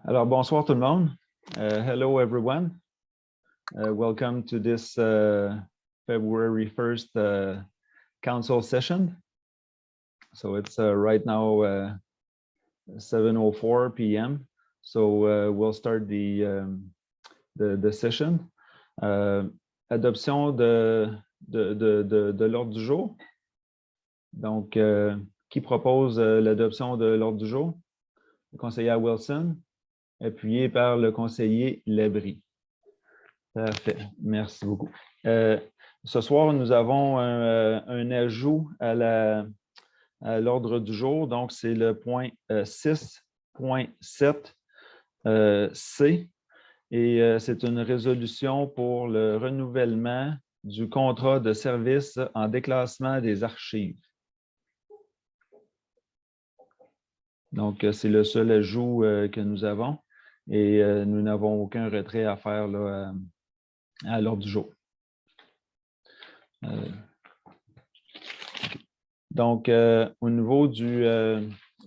Alors, bonsoir tout le monde. Hello, everyone. Welcome to this February 1st council session. So it's right now 7:04 p.m. So we'll start the session. Adoption de l'ordre du jour. Donc, qui propose l'adoption de l'ordre du jour? Le conseiller Wilson, appuyé par le conseiller Labrie. Parfait, merci beaucoup. Ce soir, nous avons un ajout à l'ordre du jour. Donc, c'est le point 6.7 C. Et c'est une résolution pour le renouvellement du contrat de service en déclassement des archives. Donc, c'est le seul ajout que nous avons et nous n'avons aucun retrait à faire là, à l'ordre du jour. Donc, au niveau du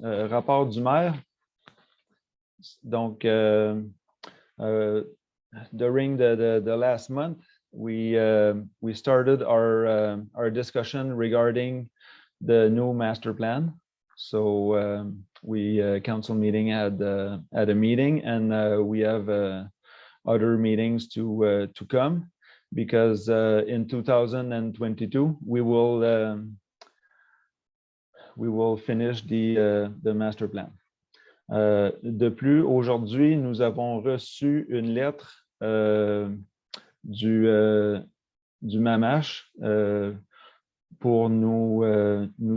rapport du maire, donc, during the last month, we started our discussion regarding the new master plan. So we council meeting had a meeting, and we have other meetings to come, because in 2022 we will finish the master plan. De plus, aujourd'hui, nous avons reçu une lettre du MAMASH pour nous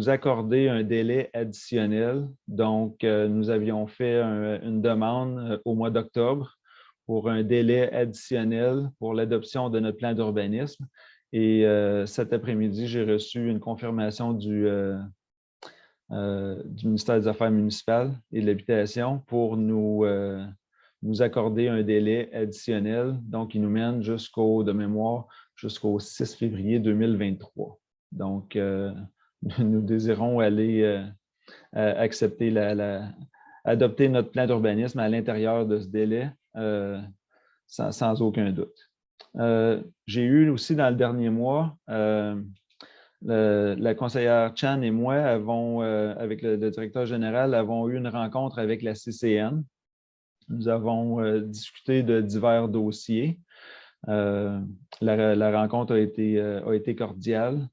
accorder un délai additionnel. Donc, nous avions fait une demande au mois d'octobre pour un délai additionnel pour l'adoption de notre plan d'urbanisme. Et cet après-midi, j'ai reçu une confirmation du ministère des Affaires municipales et de l'Habitation pour nous accorder un délai additionnel. Donc, il nous mène de mémoire, jusqu'au 6 février 2023. Donc, nous désirons aller accepter adopter notre plan d'urbanisme à l'intérieur de ce délai sans aucun doute. J'ai eu aussi dans le dernier mois, la conseillère Chan et moi avons, avec le directeur général, avons eu une rencontre avec la CCN. Nous avons discuté de divers dossiers. La rencontre a été cordiale.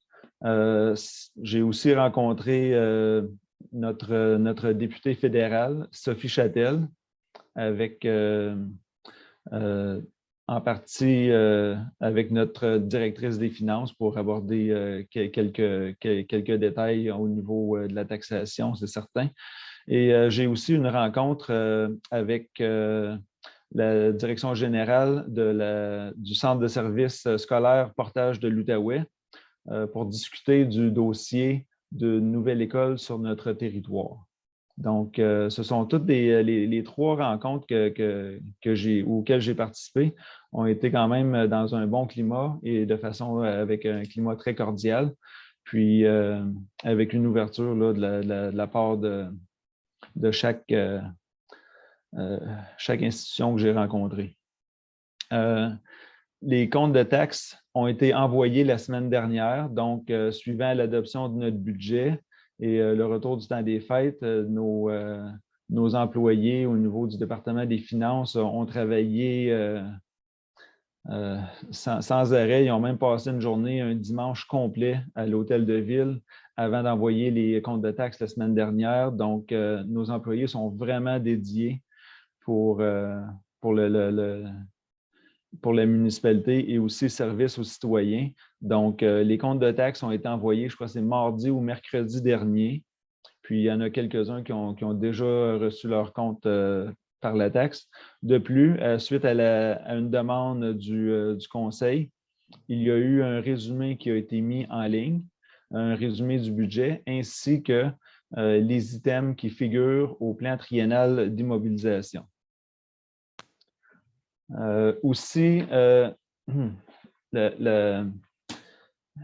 J'ai aussi rencontré notre députée fédérale, Sophie Châtel, avec en partie avec notre directrice des finances pour aborder quelques détails au niveau de la taxation, c'est certain. Et j'ai aussi une rencontre avec la direction générale du centre de services scolaires Portage de l'Outaouais pour discuter du dossier de nouvelle école sur notre territoire. Donc, ce sont toutes les trois rencontres auxquelles j'ai participé ont été quand même dans un bon climat et de façon avec un climat très cordial, puis avec une ouverture là, de la part de chaque institution que j'ai rencontrée. Les comptes de taxes ont été envoyés la semaine dernière, donc suivant l'adoption de notre budget et le retour du temps des fêtes, nos employés au niveau du département des finances ont travaillé sans arrêt. Ils ont même passé une journée, un dimanche complet à l'hôtel de ville avant d'envoyer les comptes de taxes la semaine dernière. Donc, nos employés sont vraiment dédiés pour la municipalité et aussi service aux citoyens. Donc, les comptes de taxes ont été envoyés, je crois que c'est mardi ou mercredi dernier. Puis, il y en a quelques-uns qui ont déjà reçu leur compte par la taxe. De plus, suite à une demande du conseil, il y a eu un résumé qui a été mis en ligne, un résumé du budget, ainsi que les items qui figurent au plan triennal d'immobilisation. Aussi,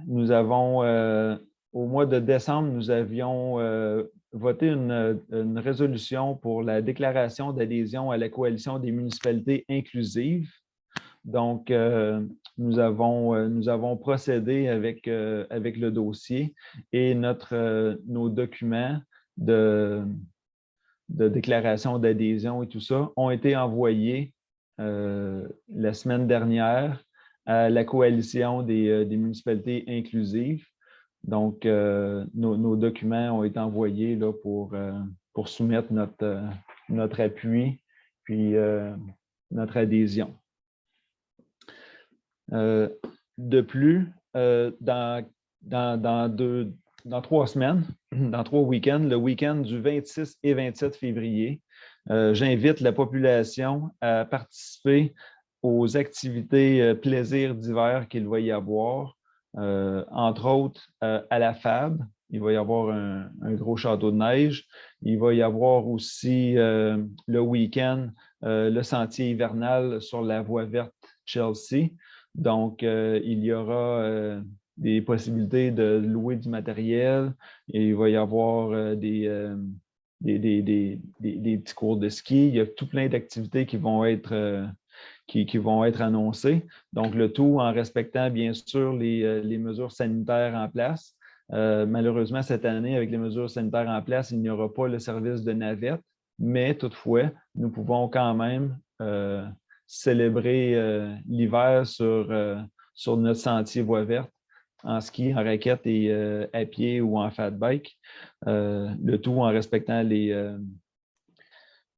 nous avons, au mois de décembre, nous avions voté une résolution pour la déclaration d'adhésion à la coalition des municipalités inclusives. Donc, nous avons procédé avec le dossier et nos documents de déclaration d'adhésion et tout ça ont été envoyés la semaine dernière à la coalition des municipalités inclusives. Donc, nos documents ont été envoyés là, pour soumettre notre appui puis notre adhésion. De plus, dans 3 semaines, dans 3 week-ends, le week-end du 26 et 27 février, j'invite la population à participer aux activités plaisirs d'hiver qu'il va y avoir, entre autres à la FAB. Il va y avoir un gros château de neige. Il va y avoir aussi le week-end, le sentier hivernal sur la voie verte Chelsea. Donc, il y aura des possibilités de louer du matériel et il va y avoir des petits cours de ski. Il y a tout plein d'activités qui vont être annoncées. Donc, le tout en respectant, bien sûr, les mesures sanitaires en place. Malheureusement, cette année, avec les mesures sanitaires en place, il n'y aura pas le service de navette, mais toutefois, nous pouvons quand même célébrer l'hiver sur notre sentier voie verte en ski, en raquette et à pied ou en fat bike, le tout en respectant les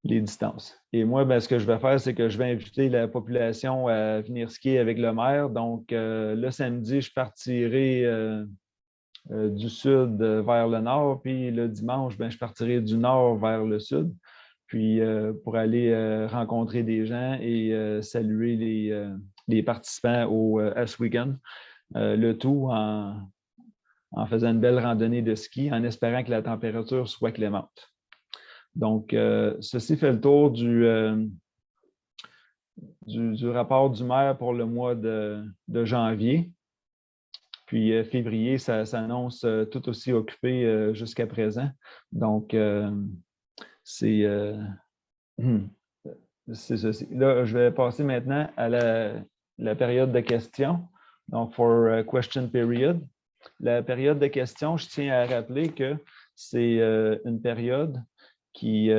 distances. Et moi, ce que je vais faire, c'est que je vais inviter la population à venir skier avec le maire. Donc, le samedi, je partirai du sud vers le nord, puis le dimanche, je partirai du nord vers le sud. Puis pour aller rencontrer des gens et saluer les participants à ce week-end. Le tout en faisant une belle randonnée de ski, en espérant que la température soit clémente. Donc, ceci fait le tour du rapport du maire pour le mois de janvier. Puis février, ça s'annonce tout aussi occupé jusqu'à présent. Donc, c'est ceci. Là, je vais passer maintenant à la période de questions. Donc, for question period. La période de questions, je tiens à rappeler que c'est une période qui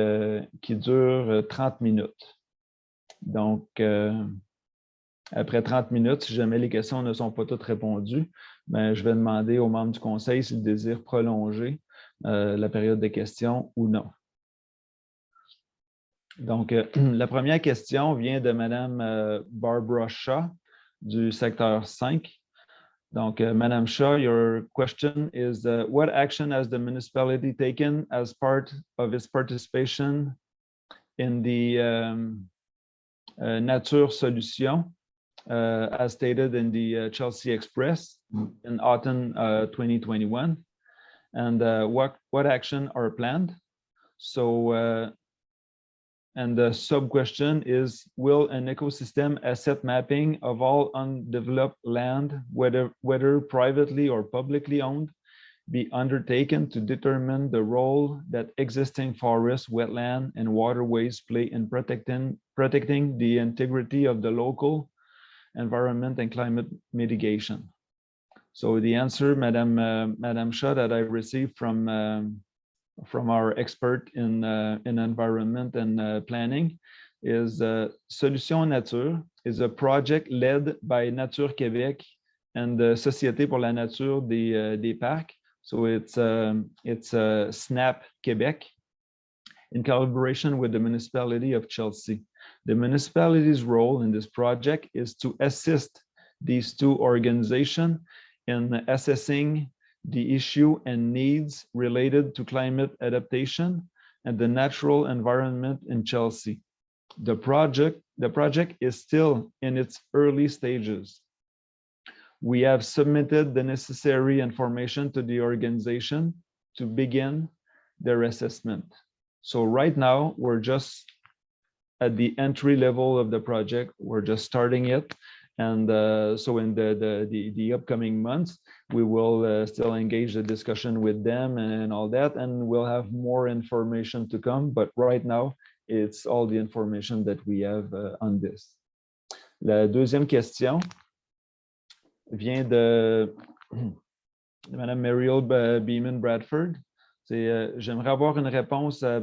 dure 30 minutes. Donc, après 30 minutes, si jamais les questions ne sont pas toutes répondues, je vais demander aux membres du conseil s'ils désirent prolonger la période de questions ou non. Donc, la première question vient de Mme Barbara Shaw du secteur 5. Donc, Mme Shaw, your question is, what action has the municipality taken as part of its participation in the Nature Solution, as stated in the Chelsea Express in autumn 2021? And what action are planned? So, and the sub-question is, will an ecosystem asset mapping of all undeveloped land, whether privately or publicly owned, be undertaken to determine the role that existing forests, wetland, and waterways play in protecting the integrity of the local environment and climate mitigation? So the answer, Madam Shaw, that I received from our expert in environment and planning is Solution Nature is a project led by Nature Québec and the Société pour la Nature des Parcs. So it's SNAP Quebec in collaboration with the municipality of Chelsea. The municipality's role in this project is to assist these two organizations in assessing the issue and needs related to climate adaptation and the natural environment in Chelsea. The project is still in its early stages. We have submitted the necessary information to the organization to begin their assessment. So right now, we're just at the entry level of the project. We're just starting it. And so in the upcoming months, we will still engage the discussion with them and all that, and we'll have more information to come. But right now, it's all the information that we have on this. La deuxième question vient de Mme Mariel Beeman Bradford. J'aimerais avoir une réponse à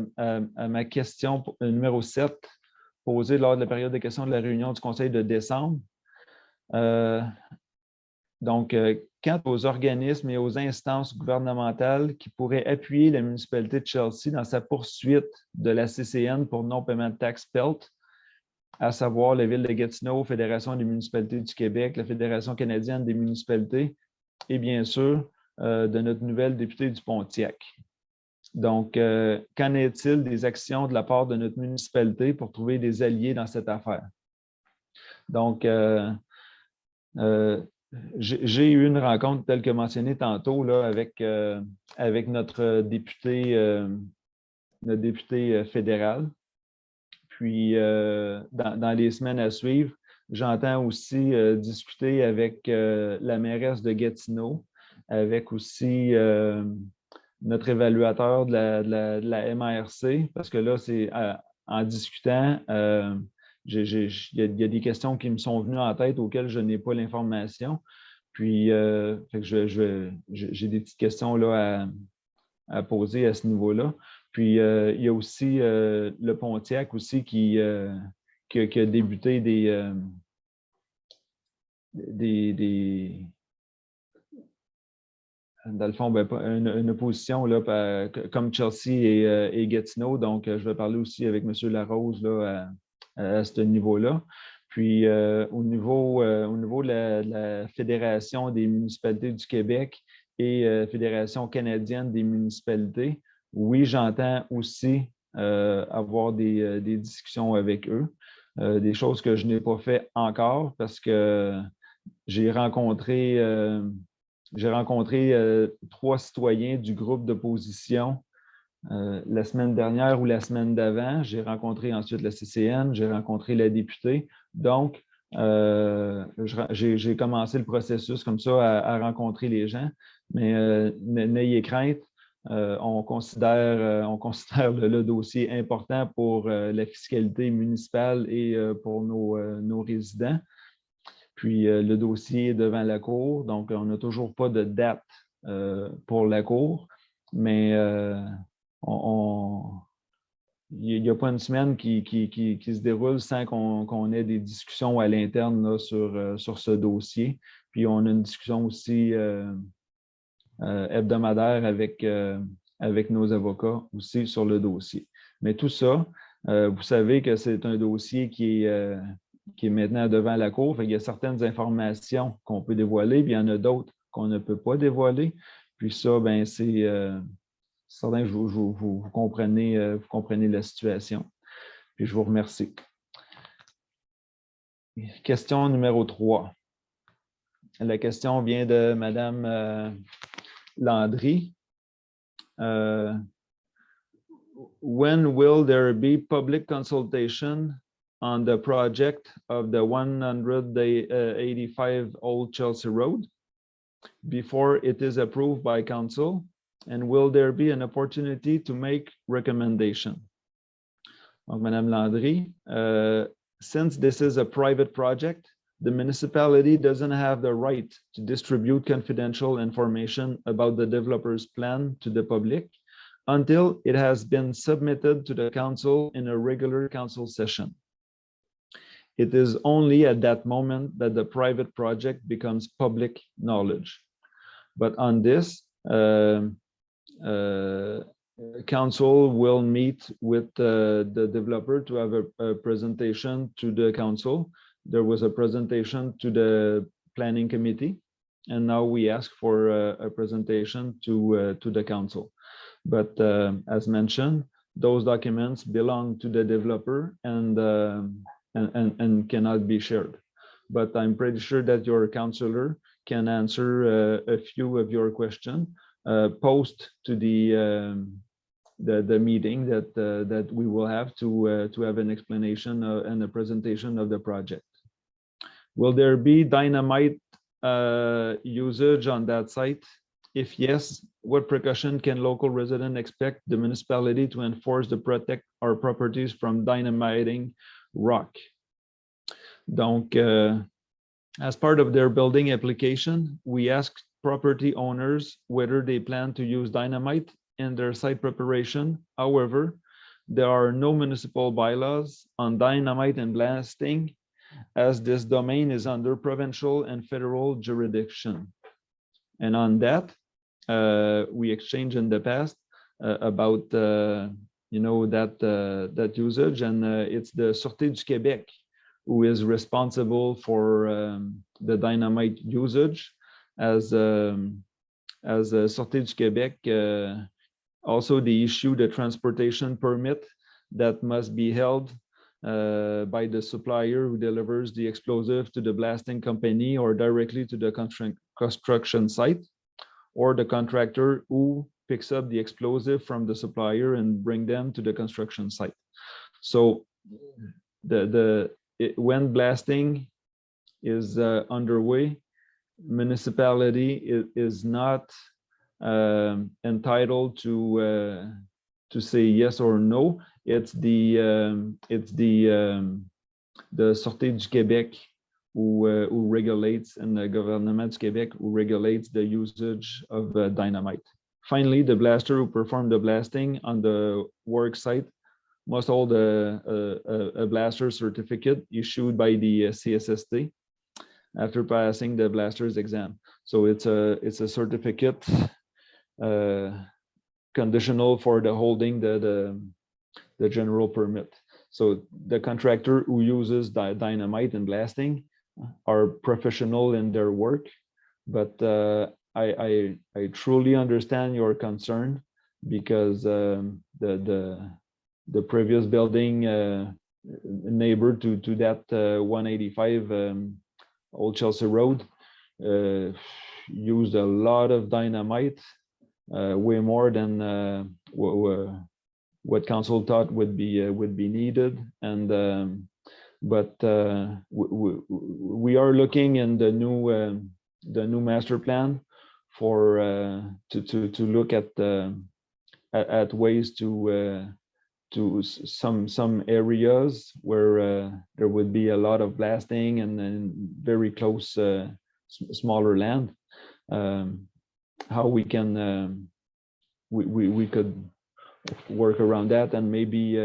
ma question numéro 7 posée lors de la période de questions de la réunion du Conseil de décembre. Donc, quant aux organismes et aux instances gouvernementales qui pourraient appuyer la municipalité de Chelsea dans sa poursuite de la CCN pour non-paiement de taxes PELT, à savoir la Ville de Gatineau, Fédération des municipalités du Québec, la Fédération canadienne des municipalités et bien sûr de notre nouvelle députée du Pontiac. Donc, qu'en est-il des actions de la part de notre municipalité pour trouver des alliés dans cette affaire? Donc, j'ai eu une rencontre telle que mentionnée tantôt là, avec notre député fédéral. Puis, dans les semaines à suivre, j'entends aussi discuter avec la mairesse de Gatineau, avec aussi notre évaluateur de la MARC, parce que là, c'est en discutant, il y a des questions qui me sont venues en tête auxquelles je n'ai pas l'information. Puis, fait que j'ai des petites questions là, à poser à ce niveau-là. Puis, il y a aussi le Pontiac aussi qui a débuté dans le fond, une opposition là, comme Chelsea et Gatineau. Donc, je vais parler aussi avec M. Larose là, à ce niveau-là. Puis, au niveau de la Fédération des municipalités du Québec et Fédération canadienne des municipalités, oui, j'entends aussi avoir des discussions avec eux. Des choses que je n'ai pas fait encore parce que j'ai rencontré 3 citoyens du groupe d'opposition la semaine dernière ou la semaine d'avant. J'ai rencontré ensuite la CCN, j'ai rencontré la députée. Donc, j'ai commencé le processus comme ça à rencontrer les gens. Mais n'ayez crainte, on considère le dossier important pour la fiscalité municipale et pour nos résidents. Puis, le dossier est devant la Cour, donc on n'a toujours pas de date pour la Cour, mais il n'y a pas une semaine qui se déroule sans qu'on ait des discussions à l'interne là, sur ce dossier. Puis, on a une discussion aussi hebdomadaire avec nos avocats aussi sur le dossier. Mais tout ça, vous savez que c'est un dossier qui est maintenant devant la Cour. Fait qu'il y a certaines informations qu'on peut dévoiler, puis il y en a d'autres qu'on ne peut pas dévoiler. Puis ça, ben, c'est certain que vous comprenez la situation. Puis je vous remercie. Question numéro 3. La question vient de Mme Landry. When will there be public consultation on the project of the 185 Old Chelsea Road before it is approved by council? And will there be an opportunity to make recommendation? Donc, Madame Landry, since this is a private project, the municipality doesn't have the right to distribute confidential information about the developer's plan to the public until it has been submitted to the council in a regular council session. It is only at that moment that the private project becomes public knowledge. But on this, council will meet with the developer to have a presentation to the council. There was a presentation to the planning committee, and now we ask for a presentation to the council. But as mentioned, those documents belong to the developer and cannot be shared. But I'm pretty sure that your counselor can answer a few of your questions post to the meeting that we will have to have an explanation and a presentation of the project. Will there be dynamite usage on that site? If yes, what precaution can local residents expect the municipality to enforce to protect our properties from dynamiting rock? Donc, as part of their building application, we asked property owners whether they plan to use dynamite in their site preparation. However, there are no municipal bylaws on dynamite and blasting, as this domain is under provincial and federal jurisdiction. And on that, we exchanged in the past about that usage, and it's the Sûreté du Québec who is responsible for the dynamite usage, as Sûreté du Québec also they issue the transportation permit that must be held by the supplier who delivers the explosive to the blasting company or directly to the construction site, or the contractor who picks up the explosive from the supplier and bring them to the construction site. So when blasting is underway, municipality is not entitled to say yes or no. It's the Sûreté du Québec who regulates, and the Gouvernement du Québec who regulates the usage of dynamite. Finally, the blaster who performed the blasting on the work site must hold a blaster certificate issued by the CSST after passing the blaster's exam. So it's a certificate conditional for the holding the general permit. So the contractor who uses dynamite and blasting are professional in their work, but I truly understand your concern, because the previous building neighbor to that 185 Old Chelsea Road used a lot of dynamite, way more than what council thought would be needed. And but we are looking in the new master plan for to look at ways to some areas where there would be a lot of blasting and then very close smaller land. How we can we could work around that and maybe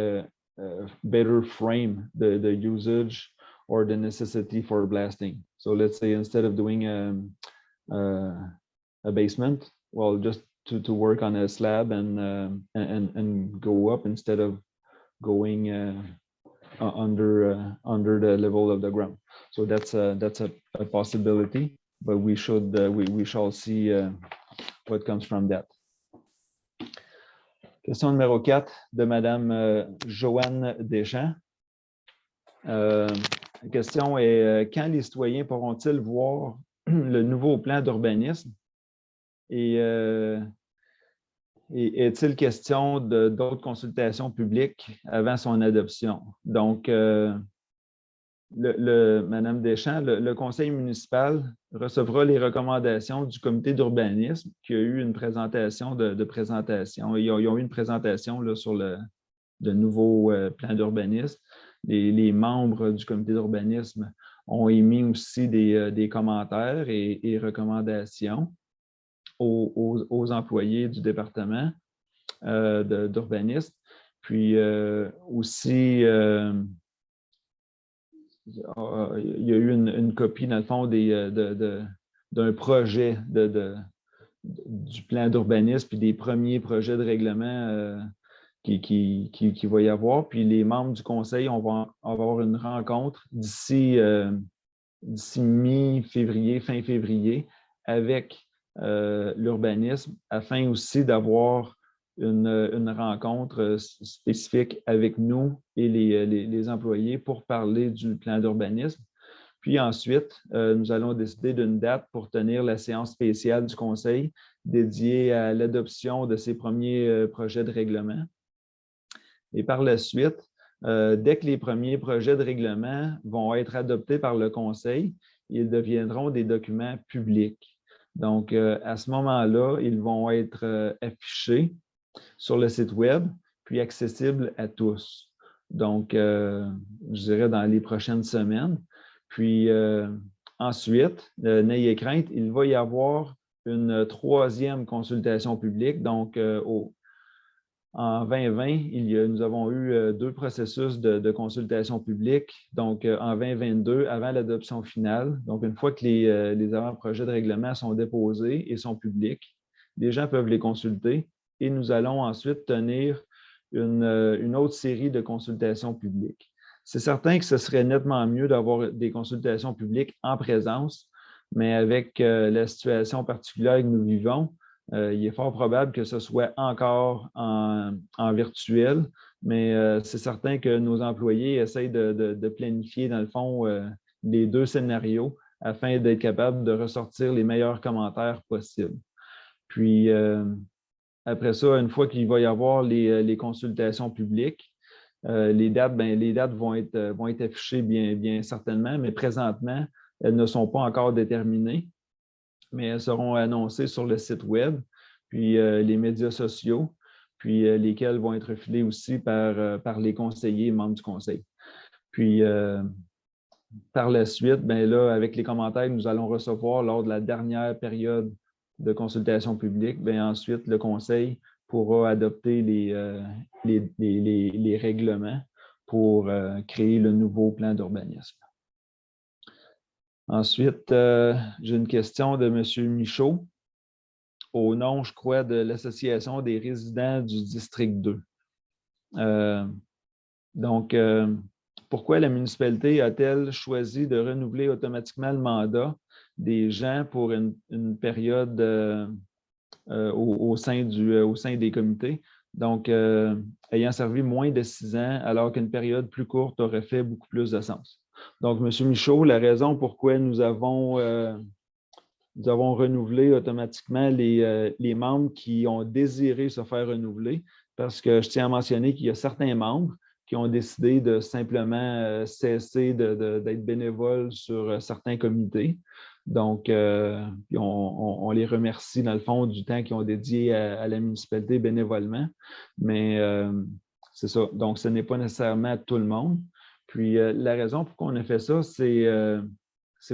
better frame the usage or the necessity for blasting. So let's say instead of doing a basement, well, just to work on a slab and go up instead of going under the level of the ground. So that's a possibility, but we shall see what comes from that. Question numéro 4 de Madame Joanne Deschamps. La question est, quand les citoyens pourront-ils voir le nouveau plan d'urbanisme? Et est-il question d'autres consultations publiques avant son adoption? Donc, Madame Deschamps, le conseil municipal recevra les recommandations du comité d'urbanisme qui a eu une présentation de présentation. Ils ont eu une présentation là, sur le nouveau plan d'urbanisme. Les membres du comité d'urbanisme ont émis aussi des commentaires et recommandations aux employés du département d'urbanisme. Puis aussi, il y a eu une copie, dans le fond, d'un projet du plan d'urbanisme puis des premiers projets de règlement qu'il va y avoir. Puis les membres du conseil, on va avoir une rencontre d'ici mi-février, fin février, avec l'urbanisme, afin aussi d'avoir une rencontre spécifique avec nous et les employés pour parler du plan d'urbanisme. Puis ensuite, nous allons décider d'une date pour tenir la séance spéciale du conseil dédiée à l'adoption de ces premiers projets de règlement. Et par la suite, dès que les premiers projets de règlement vont être adoptés par le conseil, ils deviendront des documents publics. Donc, à ce moment-là, ils vont être affichés sur le site Web, puis accessibles à tous. Donc, je dirais dans les prochaines semaines. Puis ensuite, n'ayez crainte, il va y avoir une troisième consultation publique. Donc, en 2020, nous avons eu 2 processus de consultation publique. Donc, en 2022, avant l'adoption finale, donc une fois que les avant-projets de règlement sont déposés et sont publics, les gens peuvent les consulter et nous allons ensuite tenir une autre série de consultations publiques. C'est certain que ce serait nettement mieux d'avoir des consultations publiques en présence, mais avec la situation particulière que nous vivons, il est fort probable que ce soit encore en virtuel, mais c'est certain que nos employés essayent de planifier, dans le fond, les 2 scénarios afin d'être capables de ressortir les meilleurs commentaires possibles. Puis, après ça, une fois qu'il va y avoir les consultations publiques, les dates vont être affichées bien certainement, mais présentement, elles ne sont pas encore déterminées, mais elles seront annoncées sur le site Web, puis les médias sociaux, puis lesquels vont être filés aussi par les conseillers et membres du conseil. Puis, par la suite, là, avec les commentaires que nous allons recevoir lors de la dernière période de consultation publique, ensuite, le conseil pourra adopter les règlements pour créer le nouveau plan d'urbanisme. Ensuite, j'ai une question de M. Michaud, au nom, je crois, de l'Association des résidents du District 2. Donc, pourquoi la municipalité a-t-elle choisi de renouveler automatiquement le mandat des gens pour une période au sein des comités? Donc, ayant servi moins de 6 ans, alors qu'une période plus courte aurait fait beaucoup plus de sens. Donc, M. Michaud, la raison pourquoi nous avons renouvelé automatiquement les membres qui ont désiré se faire renouveler, parce que je tiens à mentionner qu'il y a certains membres qui ont décidé de simplement cesser d'être bénévoles sur certains comités. Donc, on les remercie, dans le fond, du temps qu'ils ont dédié à la municipalité bénévolement. Mais c'est ça. Donc, ce n'est pas nécessairement tout le monde. Puis, la raison pour qu'on a fait ça, c'est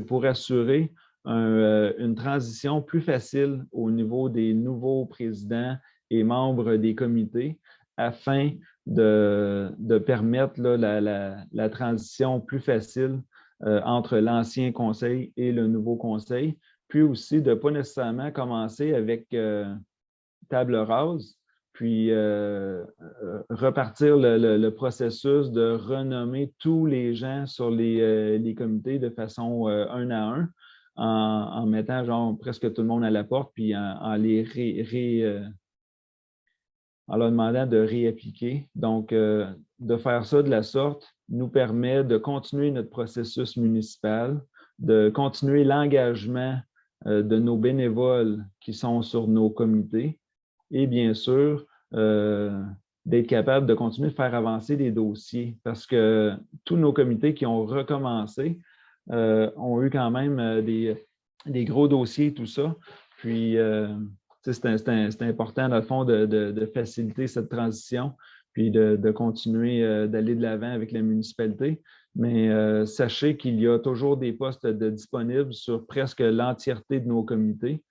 pour assurer une transition plus facile au niveau des nouveaux présidents et membres des comités afin de permettre là, la transition plus facile entre l'ancien conseil et le nouveau conseil, puis aussi de ne pas nécessairement commencer avec table rase, puis repartir le processus de renommer tous les gens sur les comités de façon un à un, en mettant genre presque tout le monde à la porte, puis en leur demandant de réappliquer. Donc, de faire ça de la sorte nous permet de continuer notre processus municipal, de continuer l'engagement de nos bénévoles qui sont sur nos comités et bien sûr, d'être capable de continuer de faire avancer les dossiers parce que tous nos comités qui ont recommencé ont eu quand même des gros dossiers et tout ça. Puis, c'est important, dans le fond, de faciliter cette transition puis de continuer d'aller de l'avant avec la municipalité. Mais sachez qu'il y a toujours des postes disponibles sur presque l'entièreté de nos comités,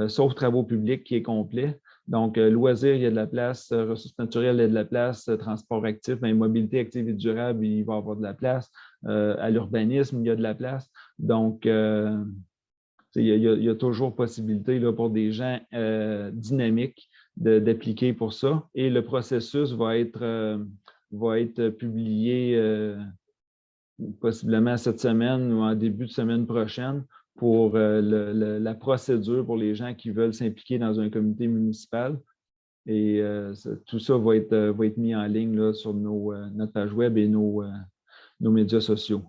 sauf travaux publics qui est complet. Donc, loisirs, il y a de la place, ressources naturelles, il y a de la place, transport actif, mobilité active et durable, il va y avoir de la place. À l'urbanisme, il y a de la place. Donc, il y a toujours possibilité là, pour des gens dynamiques d'appliquer pour ça. Et le processus va être publié possiblement cette semaine ou en début de semaine prochaine pour la procédure pour les gens qui veulent s'impliquer dans un comité municipal. Et tout ça va être mis en ligne là, sur notre page web et nos médias sociaux.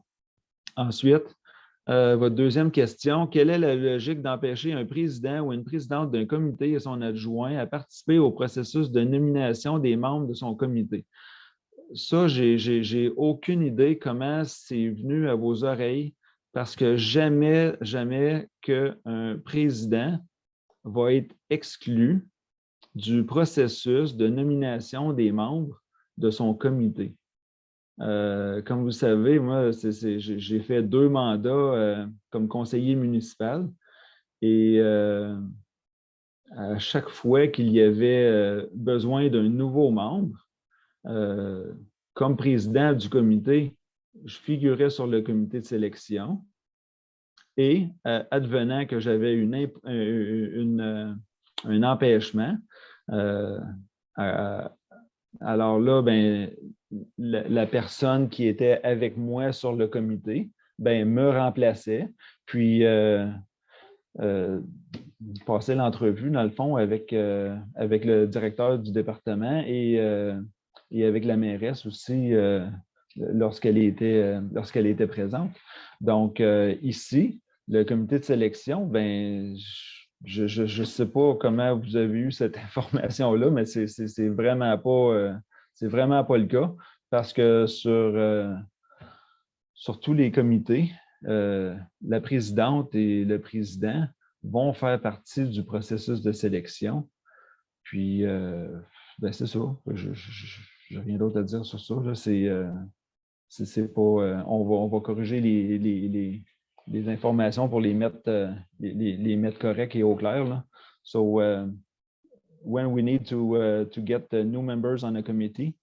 Ensuite, votre deuxième question, quelle est la logique d'empêcher un président ou une présidente d'un comité et son adjoint à participer au processus de nomination des membres de son comité? Ça, j'ai aucune idée comment c'est venu à vos oreilles parce que jamais qu'un président va être exclu du processus de nomination des membres de son comité. Comme vous savez, moi, j'ai fait 2 mandats comme conseiller municipal et à chaque fois qu'il y avait besoin d'un nouveau membre, comme président du comité, je figurais sur le comité de sélection et advenant que j'avais un empêchement, alors là, ben, la personne qui était avec moi sur le comité ben, me remplaçait, puis passait l'entrevue, dans le fond, avec le directeur du département et avec la mairesse aussi lorsqu'elle était présente. Donc, ici, le comité de sélection, ben, je ne sais pas comment vous avez eu cette information-là, mais c'est vraiment pas le cas parce que sur tous les comités, la présidente et le président vont faire partie du processus de sélection. Puis, ben c'est ça. Je n'ai rien d'autre à dire sur ça. C'est pas, on va corriger les informations pour les mettre, les mettre correctes et au clair. Là. So, when we need to get the new members on a committee,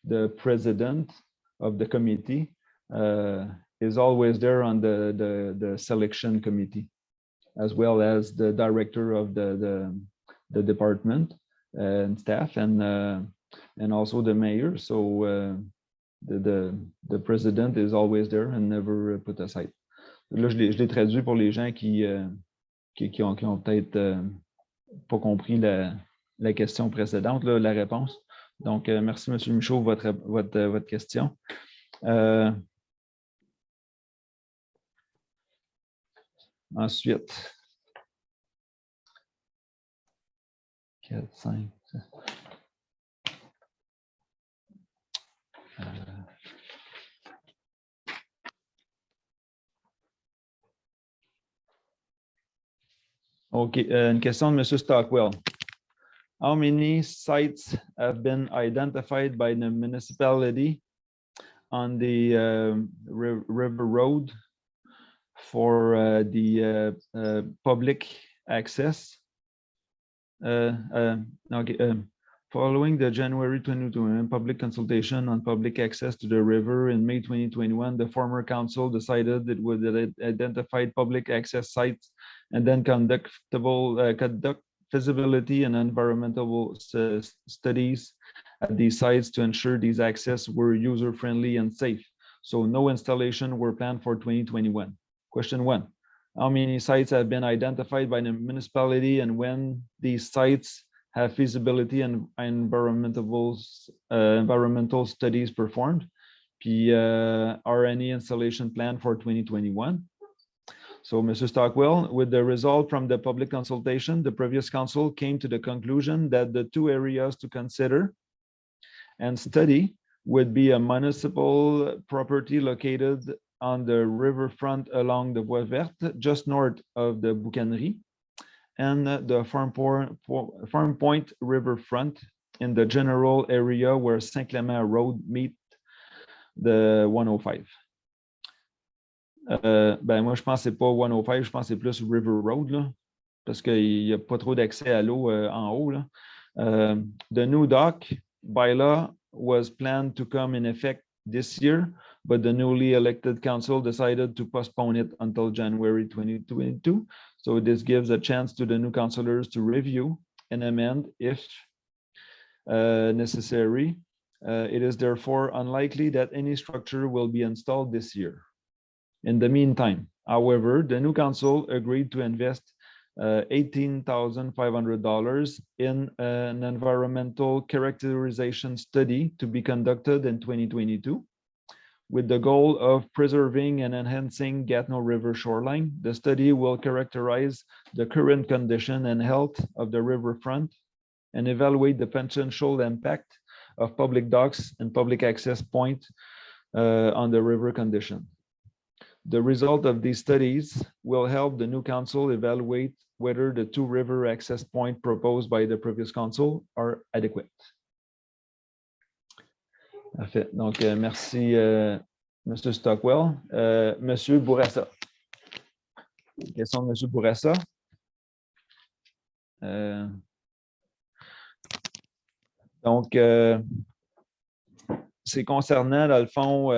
the president of the committee is always there on the selection committee, as well as the director of the department and staff, and also the mayor. So the president is always there and never put aside. Là, je l'ai traduit pour les gens qui ont peut-être pas compris la question précédente, là, la réponse. Donc, merci, M. Michaud, votre question. Ensuite, 4, 5, 6. OK, une question de M. Stockwell. How many sites have been identified by the municipality on the River Road for the public access? Okay. Following the January 2021 public consultation on public access to the river in May 2021, the former council decided it would identify public access sites and then conduct feasibility and environmental studies at these sites to ensure these access were user-friendly and safe. So no installation were planned for 2021. Question 1. How many sites have been identified by the municipality and when these sites have feasibility and environmental studies performed? Puis, are any installation planned for 2021? So, Mr. Stockwell, with the result from the public consultation, the previous council came to the conclusion that the 2 areas to consider and study would be a municipal property located on the riverfront along the Voie Verte, just north of the Boucanerie, and the Farm Point riverfront in the general area where Saint-Clément Road meet the 105. Ben moi, je pense que c'est pas 105, je pense que c'est plus River Road, là, parce qu'il n'y a pas trop d'accès à l'eau en haut. Là. The new dock bylaw was planned to come in effect this year, but the newly elected council decided to postpone it until January 2022. So this gives a chance to the new councillors to review and amend if necessary. It is therefore unlikely that any structure will be installed this year. In the meantime, however, the new council agreed to invest $18,500 in an environmental characterization study to be conducted in 2022 with the goal of preserving and enhancing Gatineau River shoreline. The study will characterize the current condition and health of the riverfront and evaluate the potential impact of public docks and public access point on the river condition. The result of these studies will help the new council evaluate whether the two river access points proposed by the previous council are adequate. Parfait. Donc, merci, M. Stockwell. M. Bourassa. Question de M. Bourassa. Donc, c'est concernant, dans le fond,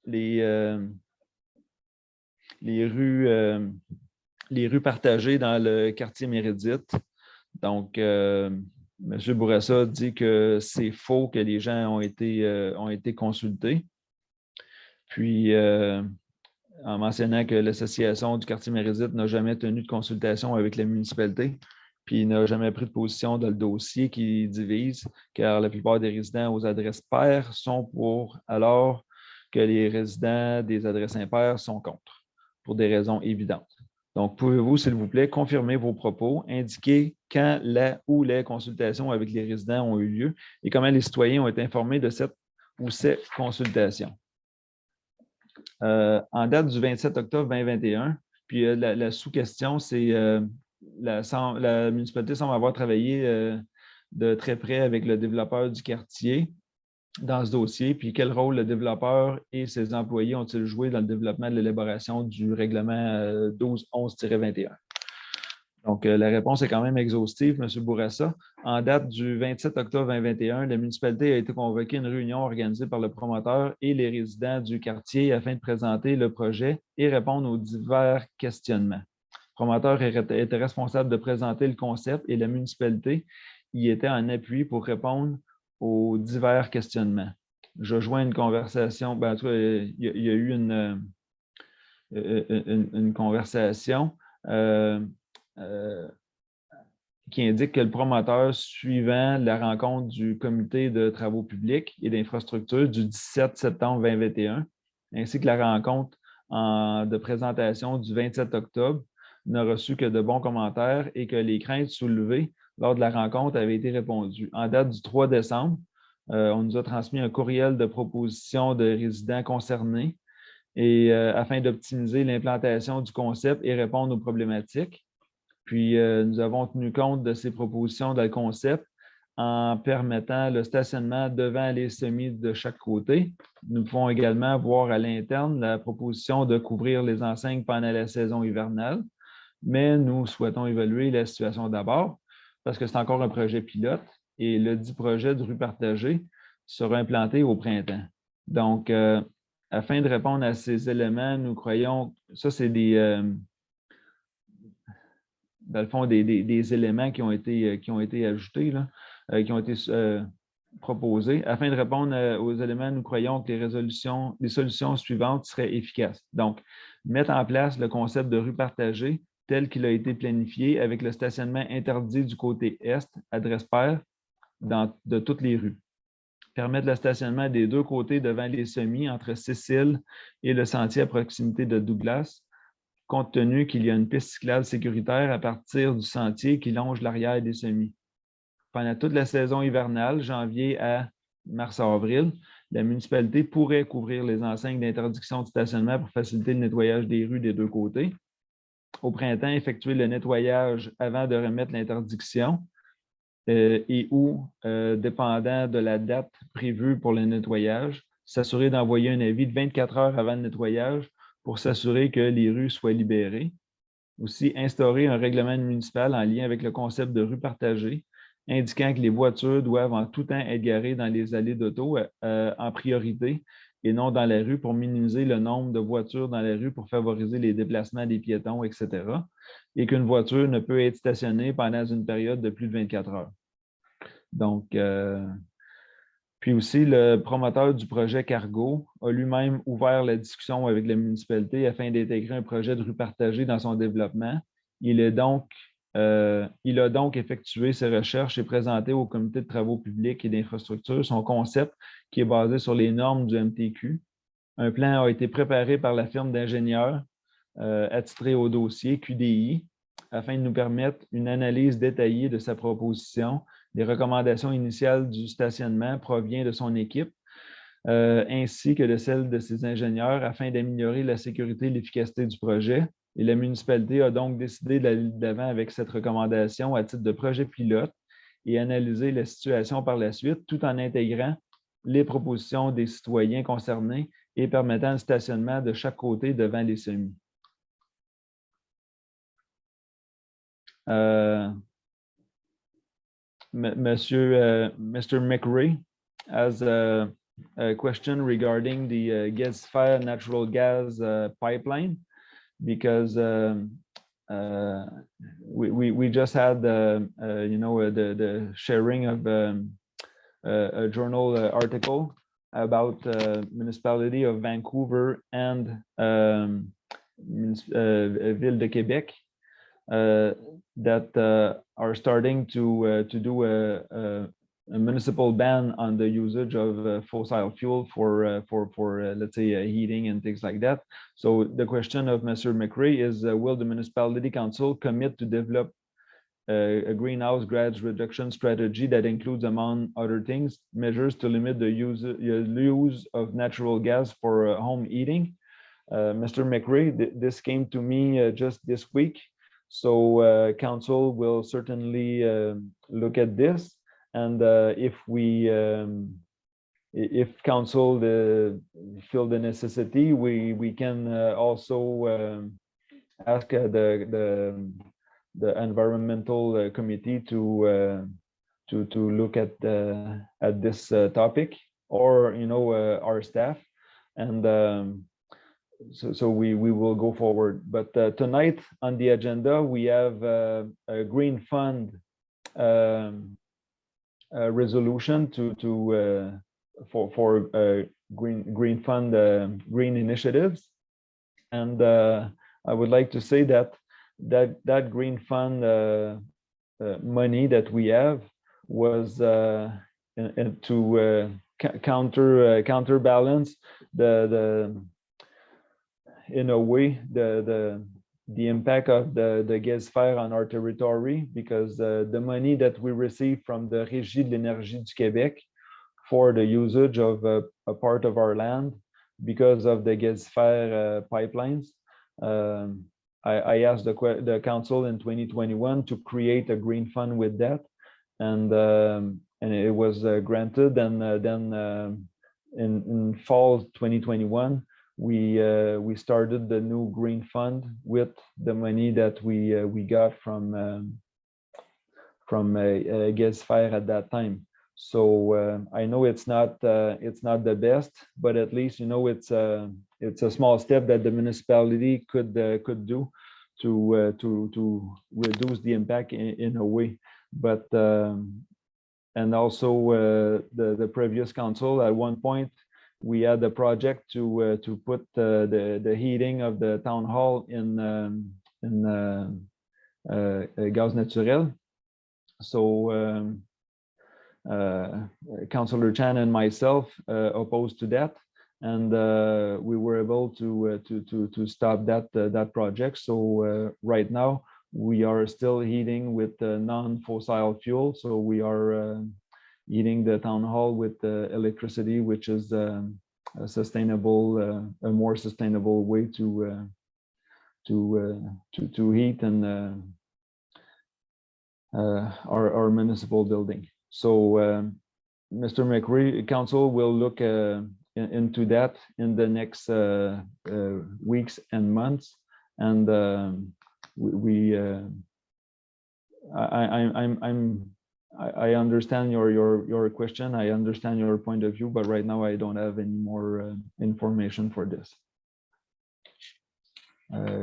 les rues partagées dans le quartier Méridite. Donc, M. Bourassa dit que c'est faux que les gens ont été consultés. Puis, en mentionnant que l'association du quartier Méridite n'a jamais tenu de consultation avec la municipalité, puis n'a jamais pris de position dans le dossier qui divise, car la plupart des résidents aux adresses paires sont pour, alors que les résidents des adresses impaires sont contre, pour des raisons évidentes. Donc, pouvez-vous, s'il vous plaît, confirmer vos propos, indiquer quand ou les consultations avec les résidents ont eu lieu et comment les citoyens ont été informés de cette ou ces consultations. En date du 27 octobre 2021, puis la sous-question, c'est la municipalité semble avoir travaillé de très près avec le développeur du quartier dans ce dossier, puis quel rôle le développeur et ses employés ont-ils joué dans le développement de l'élaboration du règlement 1211-21. Donc, la réponse est quand même exhaustive, M. Bourassa. En date du 27 octobre 2021, la municipalité a été convoquée à une réunion organisée par le promoteur et les résidents du quartier afin de présenter le projet et répondre aux divers questionnements. Le promoteur était responsable de présenter le concept et la municipalité y était en appui pour répondre aux divers questionnements. Je joins une conversation, en tout cas, il y a eu une conversation qui indique que le promoteur, suivant la rencontre du comité de travaux publics et d'infrastructures du 17 septembre 2021, ainsi que la rencontre de présentation du 27 octobre, n'a reçu que de bons commentaires et que les craintes soulevées lors de la rencontre avaient été répondues. En date du 3 décembre, on nous a transmis un courriel de proposition de résidents concernés et afin d'optimiser l'implantation du concept et répondre aux problématiques. Puis, nous avons tenu compte de ces propositions dans le concept en permettant le stationnement devant les semis de chaque côté. Nous pouvons également voir à l'interne la proposition de couvrir les enseignes pendant la saison hivernale, mais nous souhaitons évaluer la situation d'abord parce que c'est encore un projet pilote et le dit projet de rue partagée sera implanté au printemps. Donc, afin de répondre à ces éléments, nous croyons, ça c'est dans le fond, des éléments qui ont été ajoutés, là, qui ont été proposés. Afin de répondre aux éléments, nous croyons que les solutions suivantes seraient efficaces. Donc, mettre en place le concept de rue partagée tel qu'il a été planifié avec le stationnement interdit du côté est, adresse paire, de toutes les rues. Permettre le stationnement des deux côtés devant les semis entre Cécile et le sentier à proximité de Douglas, compte tenu qu'il y a une piste cyclable sécuritaire à partir du sentier qui longe l'arrière des semis. Pendant toute la saison hivernale, janvier à mars-avril, la municipalité pourrait couvrir les enseignes d'interdiction de stationnement pour faciliter le nettoyage des rues des deux côtés. Au printemps, effectuer le nettoyage avant de remettre l'interdiction et ou, dépendant de la date prévue pour le nettoyage, s'assurer d'envoyer un avis de 24 heures avant le nettoyage pour s'assurer que les rues soient libérées. Aussi, instaurer un règlement municipal en lien avec le concept de rue partagée, indiquant que les voitures doivent en tout temps être garées dans les allées d'auto en priorité et non dans la rue pour minimiser le nombre de voitures dans la rue pour favoriser les déplacements des piétons, etc. Et qu'une voiture ne peut être stationnée pendant une période de plus de 24 heures. Donc, puis aussi, le promoteur du projet Cargo a lui-même ouvert la discussion avec la municipalité afin d'intégrer un projet de rue partagée dans son développement. Il a donc effectué ses recherches et présenté au comité de travaux publics et d'infrastructures son concept qui est basé sur les normes du MTQ. Un plan a été préparé par la firme d'ingénieurs attitrée au dossier QDI afin de nous permettre une analyse détaillée de sa proposition. Les recommandations initiales du stationnement proviennent de son équipe, ainsi que de celles de ses ingénieurs afin d'améliorer la sécurité et l'efficacité du projet. Et la municipalité a donc décidé d'aller de l'avant avec cette recommandation à titre de projet pilote et analyser la situation par la suite, tout en intégrant les propositions des citoyens concernés et permettant le stationnement de chaque côté devant les semis. Mr. McRae has a question regarding the gas-fired natural gas pipeline, because we just had the sharing of a journal article about municipality of Vancouver and Ville de Québec that are starting to do a municipal ban on the usage of fossil fuel for let's say heating and things like that. So the question of Mr. McRae is, will the municipality council commit to develop a greenhouse gas reduction strategy that includes, among other things, measures to limit the use of natural gas for home heating? Mr. McRae, this came to me just this week. So council will certainly look at this, and if council feel the necessity, we can also ask the environmental committee to look at this topic, or our staff, and so we will go forward. But tonight on the agenda, we have a Green Fund resolution for Green Fund green initiatives, and I would like to say that Green Fund money that we have was to counterbalance in a way the impact of the gas fire on our territory, because the money that we receive from the Régie de l'Énergie du Québec for the usage of a part of our land because of the gas fire pipelines, I asked the council in 2021 to create a green fund with that, and it was granted, and then in fall 2021 we started the new green fund with the money that we got from a gas fire at that time. So I know it's not the best, but at least it's a small step that the municipality could do to reduce the impact in a way. But and also the previous council, at one point we had a project to put the heating of the town hall in gaz naturel. So Councillor Chan and myself opposed to that, and we were able to stop that project. So right now we are still heating with non-fossil fuel. So we are heating the town hall with electricity, which is a more sustainable way to heat and our municipal building. So Mr. McRae, council will look into that in the next weeks and months, and I'm I understand your question. I understand your point of view, but right now I don't have any more information for this.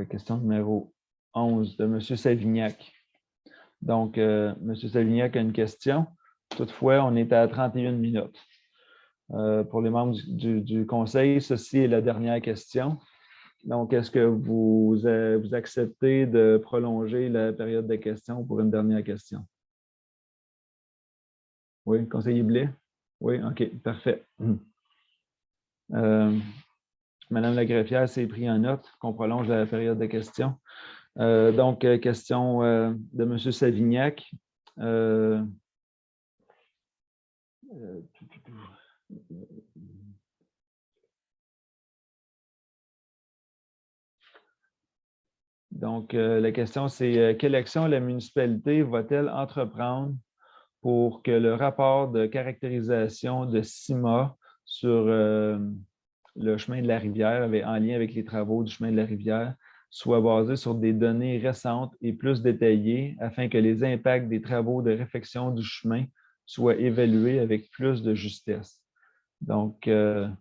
Question numéro 11 de M. Savignac. Donc, M. Savignac a une question. Toutefois, on est à 31 minutes. Pour les membres du conseil, ceci est la dernière question. Donc, est-ce que vous acceptez de prolonger la période de questions pour une dernière question? Oui, conseiller Blais? Oui, OK, parfait. Madame la greffière s'est pris en note qu'on prolonge la période de questions. Donc, question de M. Savignac. Donc, la question, c'est quelle action la municipalité va-t-elle entreprendre pour que le rapport de caractérisation de CIMA sur le chemin de la rivière, en lien avec les travaux du chemin de la rivière, soit basé sur des données récentes et plus détaillées afin que les impacts des travaux de réfection du chemin soient évalués avec plus de justesse. Donc, la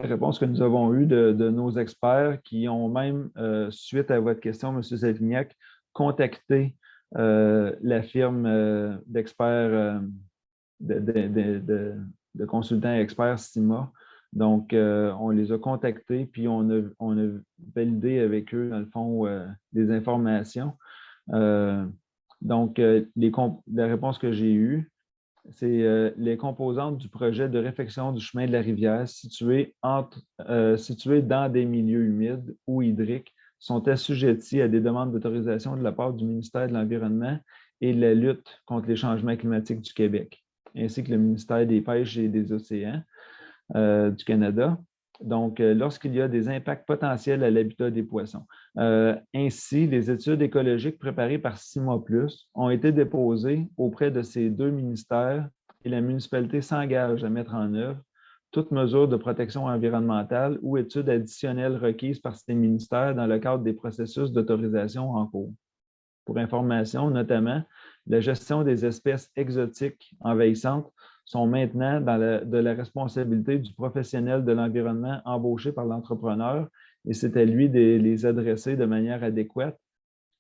réponse que nous avons eue de nos experts qui ont même, suite à votre question, M. Savignac, contacté la firme d'experts, de consultants experts CIMA. Donc, on les a contactés, puis on a validé avec eux, dans le fond, des informations. Donc, la réponse que j'ai eue, c'est les composantes du projet de réfection du chemin de la rivière situé dans des milieux humides ou hydriques sont assujettis à des demandes d'autorisation de la part du ministère de l'Environnement et de la lutte contre les changements climatiques du Québec, ainsi que le ministère des Pêches et des Océans du Canada. Donc, lorsqu'il y a des impacts potentiels à l'habitat des poissons. Ainsi, les études écologiques préparées par CIMA+, ont été déposées auprès de ces deux ministères et la municipalité s'engage à mettre en œuvre toute mesure de protection environnementale ou études additionnelles requises par ces ministères dans le cadre des processus d'autorisation en cours. Pour information, notamment, la gestion des espèces exotiques envahissantes sont maintenant de la responsabilité du professionnel de l'environnement embauché par l'entrepreneur et c'est à lui de les adresser de manière adéquate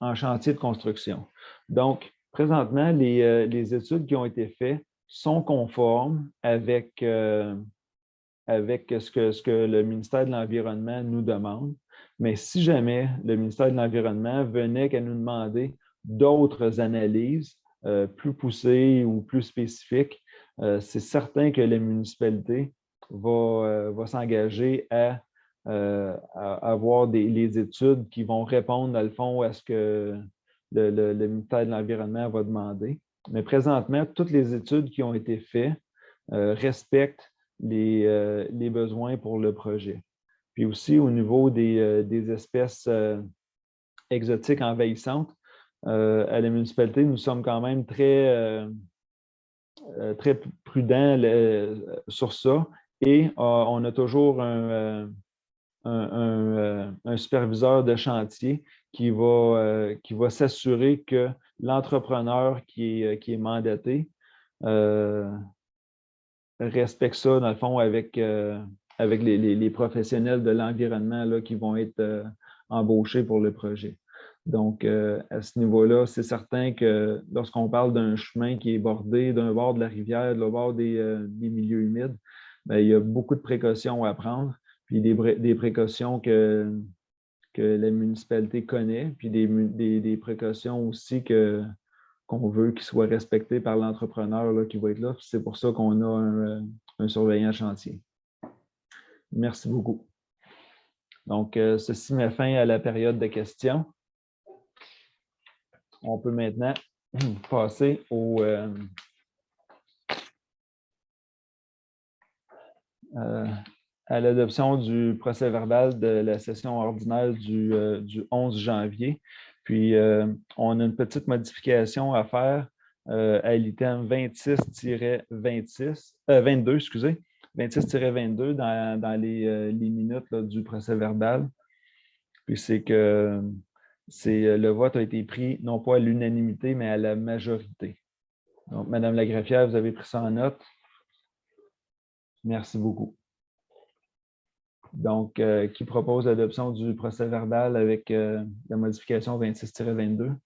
en chantier de construction. Donc, présentement, les études qui ont été faites sont conformes avec ce que le ministère de l'Environnement nous demande. Mais si jamais le ministère de l'Environnement venait qu'à nous demander d'autres analyses plus poussées ou plus spécifiques, c'est certain que la municipalité va s'engager à avoir les études qui vont répondre, dans le fond, à ce que le ministère de l'Environnement va demander. Mais présentement, toutes les études qui ont été faites respectent les besoins pour le projet. Puis aussi, au niveau des espèces exotiques envahissantes, à la municipalité, nous sommes quand même très prudents sur ça et on a toujours un superviseur de chantier qui va s'assurer que l'entrepreneur qui est mandaté respecte ça, dans le fond, avec les professionnels de l'environnement qui vont être embauchés pour le projet. Donc, à ce niveau-là, c'est certain que lorsqu'on parle d'un chemin qui est bordé d'un bord de la rivière, de l'autre bord des milieux humides, bien, il y a beaucoup de précautions à prendre, puis des précautions que la municipalité connaît, puis des précautions aussi qu'on veut qu'ils soient respectés par l'entrepreneur qui va être là. C'est pour ça qu'on a un surveillant chantier. Merci beaucoup. Donc, ceci met fin à la période de questions. On peut maintenant passer à l'adoption du procès-verbal de la session ordinaire du 11 janvier. Puis, on a une petite modification à faire à l'item 22, excusez, 26-22 dans les minutes là, du procès-verbal. Puis, c'est que le vote a été pris non pas à l'unanimité, mais à la majorité. Donc, Madame la greffière, vous avez pris ça en note. Merci beaucoup. Donc, qui propose l'adoption du procès-verbal avec la modification 26-22?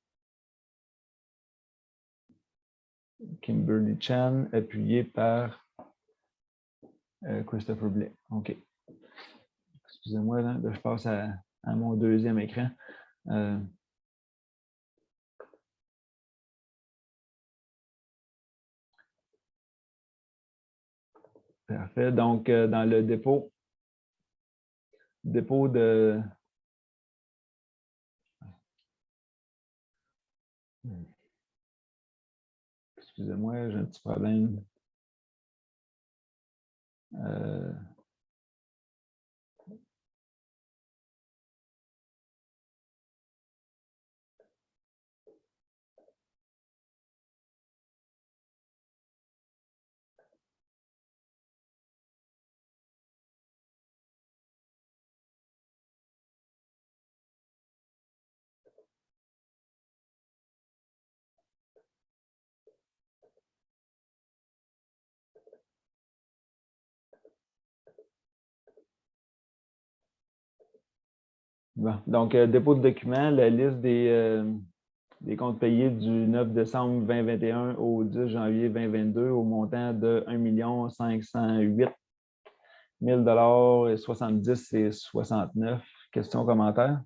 Kimberly Chan, appuyé par Christopher Blais. OK. Excusez-moi, là, je passe à mon deuxième écran. Parfait. Donc, dans le dépôt de... Excusez-moi, j'ai un petit problème. Bon. Donc, dépôt de documents, la liste des comptes payés du 9 décembre 2021 au 10 janvier 2022 au montant de 1 508 000 et 70 et 69. Questions, commentaires?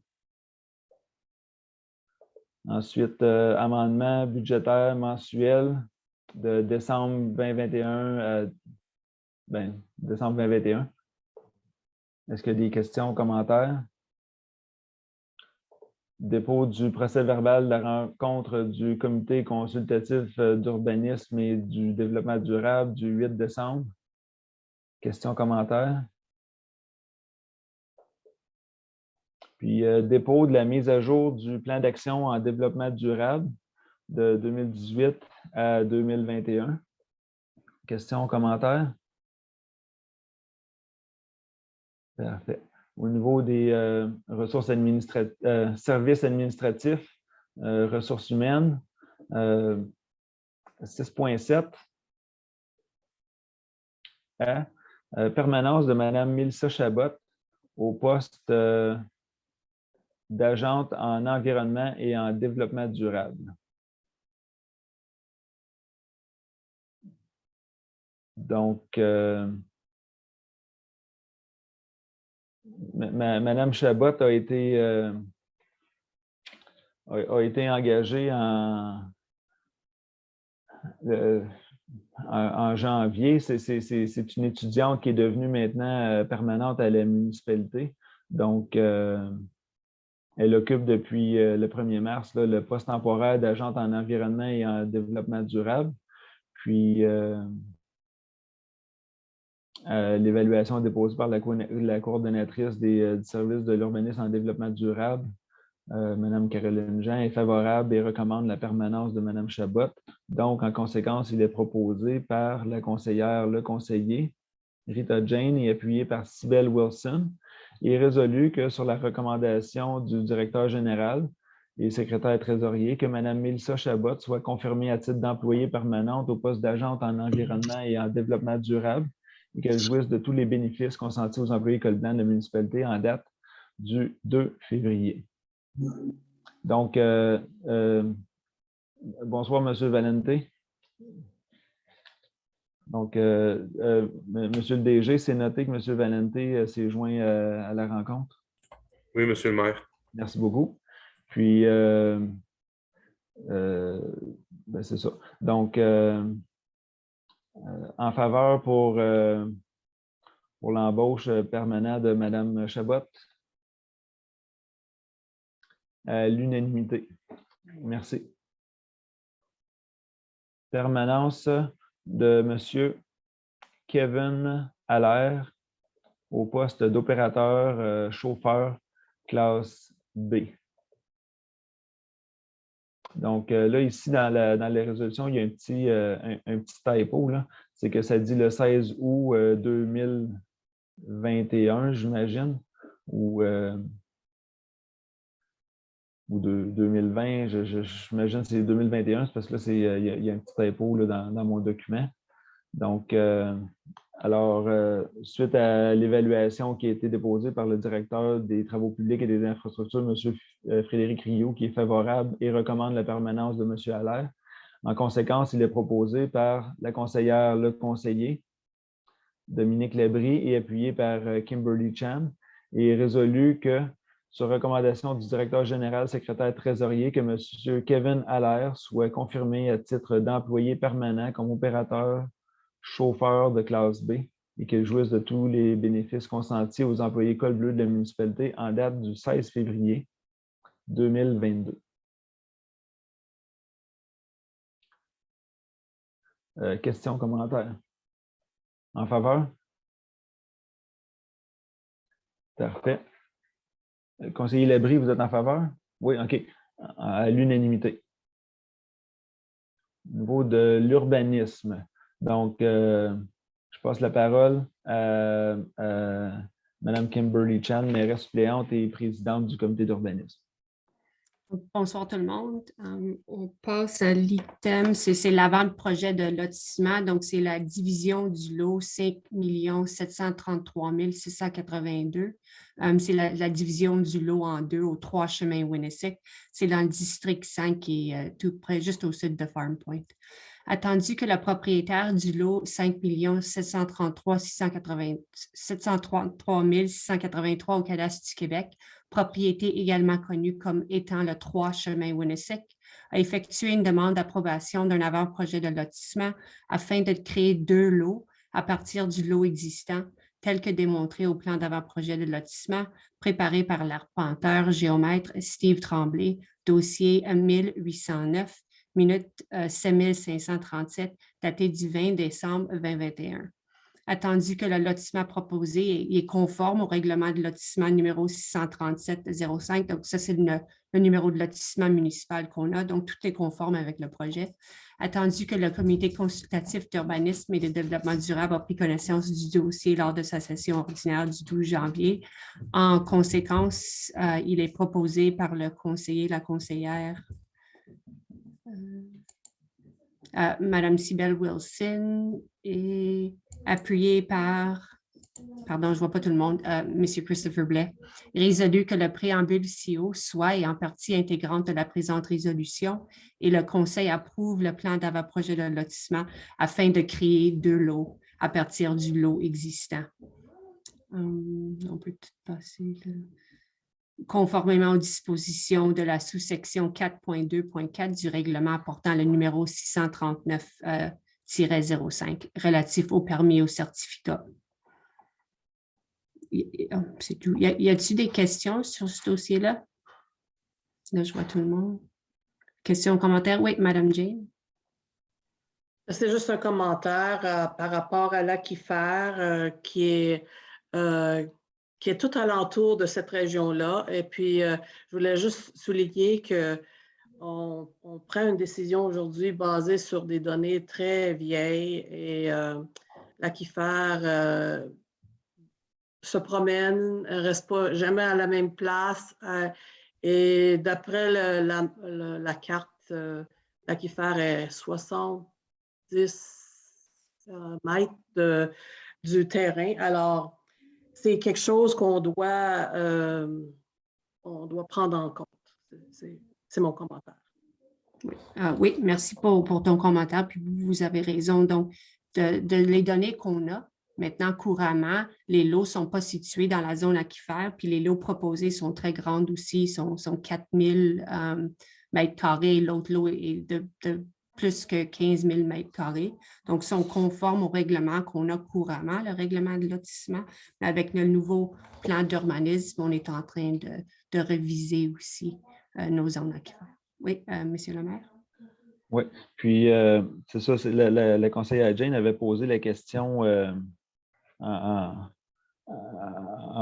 Ensuite, amendement budgétaire mensuel de décembre 2021 décembre 2021. Est-ce qu'il y a des questions, commentaires? Dépôt du procès-verbal de la rencontre du comité consultatif d'urbanisme et du développement durable du 8 décembre. Questions, commentaires? Puis, dépôt de la mise à jour du plan d'action en développement durable de 2018 à 2021. Questions, commentaires? Parfait. Au niveau des ressources administratives, services administratifs, ressources humaines, 6.7 à permanence de Mme Mélissa Chabot au poste d'agente en environnement et en développement durable. Donc, Mme Chabot a été engagée en janvier. C'est une étudiante qui est devenue maintenant permanente à la municipalité. Donc, elle occupe depuis le 1er mars là, le poste temporaire d'agente en environnement et en développement durable. Puis, l'évaluation déposée par la coordonnatrice du service de l'urbanisme en développement durable, Mme Caroline Jean, est favorable et recommande la permanence de Mme Chabot. Donc, en conséquence, il est proposé par la conseillère, le conseiller, Rita Jane, et appuyé par Cybelle Wilson. Il est résolu que sur la recommandation du directeur général et secrétaire trésorier, que Mme Mélissa Chabot soit confirmée à titre d'employée permanente au poste d'agente en environnement et en développement durable et qu'elle jouisse de tous les bénéfices consentis aux employés Colblanc de la municipalité en date du 2 février. Donc, bonsoir, M. Valenté. Donc, Monsieur le DG, c'est noté que M. Valenté s'est joint à la rencontre. Oui, Monsieur le maire. Merci beaucoup. Puis, c'est ça. Donc, en faveur pour l'embauche permanente de Mme Chabot, à l'unanimité. Merci. Permanence de M. Kevin Allaire au poste d'opérateur chauffeur classe B. Donc là, ici, dans les résolutions, il y a un petit typo. C'est que ça dit le 16 août 2021, j'imagine. Ou ou 2020, j'imagine que c'est 2021, c'est parce que là, il y a un petit typo là, dans mon document. Donc, suite à l'évaluation qui a été déposée par le directeur des Travaux publics et des infrastructures, M. Frédéric Rio, qui est favorable et recommande la permanence de M. Allaire. En conséquence, il est proposé par la conseillère Le Conseiller, Dominique Labrie, et appuyé par Kimberly Chan, et résolu que, sur recommandation du directeur général, secrétaire trésorier, que M. Kevin Allaire soit confirmé à titre d'employé permanent comme opérateur chauffeur de classe B et qu'il jouisse de tous les bénéfices consentis aux employés col bleu de la municipalité en date du 16 février 2022. Questions, commentaires? En faveur? Parfait. Conseiller Labrie, vous êtes en faveur? Oui, OK. À l'unanimité. Au niveau de l'urbanisme, donc, je passe la parole à Mme Kimberly Chan, mairesse suppléante et présidente du comité d'urbanisme. Bonsoir tout le monde. On passe à l'item, c'est l'avant-projet de lotissement. Donc, c'est la division du lot 5 733 682. C'est la division du lot en deux aux 3 chemins Winnesick. C'est dans le district 5 qui est tout près, juste au sud de Farm Point. Attendu que le propriétaire du lot 5 733 683 au cadastre du Québec, propriété également connue comme étant le 3 chemin Winnesick, a effectué une demande d'approbation d'un avant-projet de lotissement afin de créer 2 lots à partir du lot existant, tel que démontré au plan d'avant-projet de lotissement préparé par l'arpenteur géomètre Steve Tremblay, dossier 1809, minute 7537, daté du 20 décembre 2021. Attendu que le lotissement proposé est conforme au règlement de lotissement numéro 637-05. Donc, ça, c'est le numéro de lotissement municipal qu'on a. Donc, tout est conforme avec le projet. Attendu que le comité consultatif d'urbanisme et de développement durable a pris connaissance du dossier lors de sa session ordinaire du 12 janvier. En conséquence, il est proposé par le conseiller, la conseillère, Madame Cybelle Wilson et appuyé par, pardon, je ne vois pas tout le monde, M. Christopher Blais, résolu que le préambule ci-haut soit et en partie intégrante de la présente résolution et le Conseil approuve le plan d'avant-projet de lotissement afin de créer 2 lots à partir du lot existant. On peut tout passer là. Conformément aux dispositions de la sous-section 4.2.4 du règlement portant le numéro 639-05 relatif au permis et au certificat. C'est tout. Y a-t-il des questions sur ce dossier-là? Là, je vois tout le monde. Questions, commentaires? Oui, Mme Jane. C'est juste un commentaire par rapport à l'Aquifer qui est tout alentour de cette région-là. Et puis, je voulais juste souligner qu'on prend une décision aujourd'hui basée sur des données très vieilles et l'Aquifer se promène, ne reste pas jamais à la même place. Et d'après la carte, l'Aquifer est 70 mètres du terrain. Alors, c'est quelque chose qu'on doit prendre en compte. C'est mon commentaire. Oui, oui, merci pour ton commentaire. Puis vous avez raison. Donc, de les données qu'on a maintenant couramment, les lots ne sont pas situés dans la zone aquifère. Puis les lots proposés sont très grands aussi, sont 4000 mètres carrés. L'autre lot est de plus que 15 000 mètres carrés. Donc, sont conformes au règlement qu'on a couramment, le règlement de lotissement. Mais avec le nouveau plan d'urbanisme, on est en train de réviser aussi nos zones aquifères. Oui, Monsieur le maire. Oui, puis c'est ça, la conseillère Jane avait posé la question en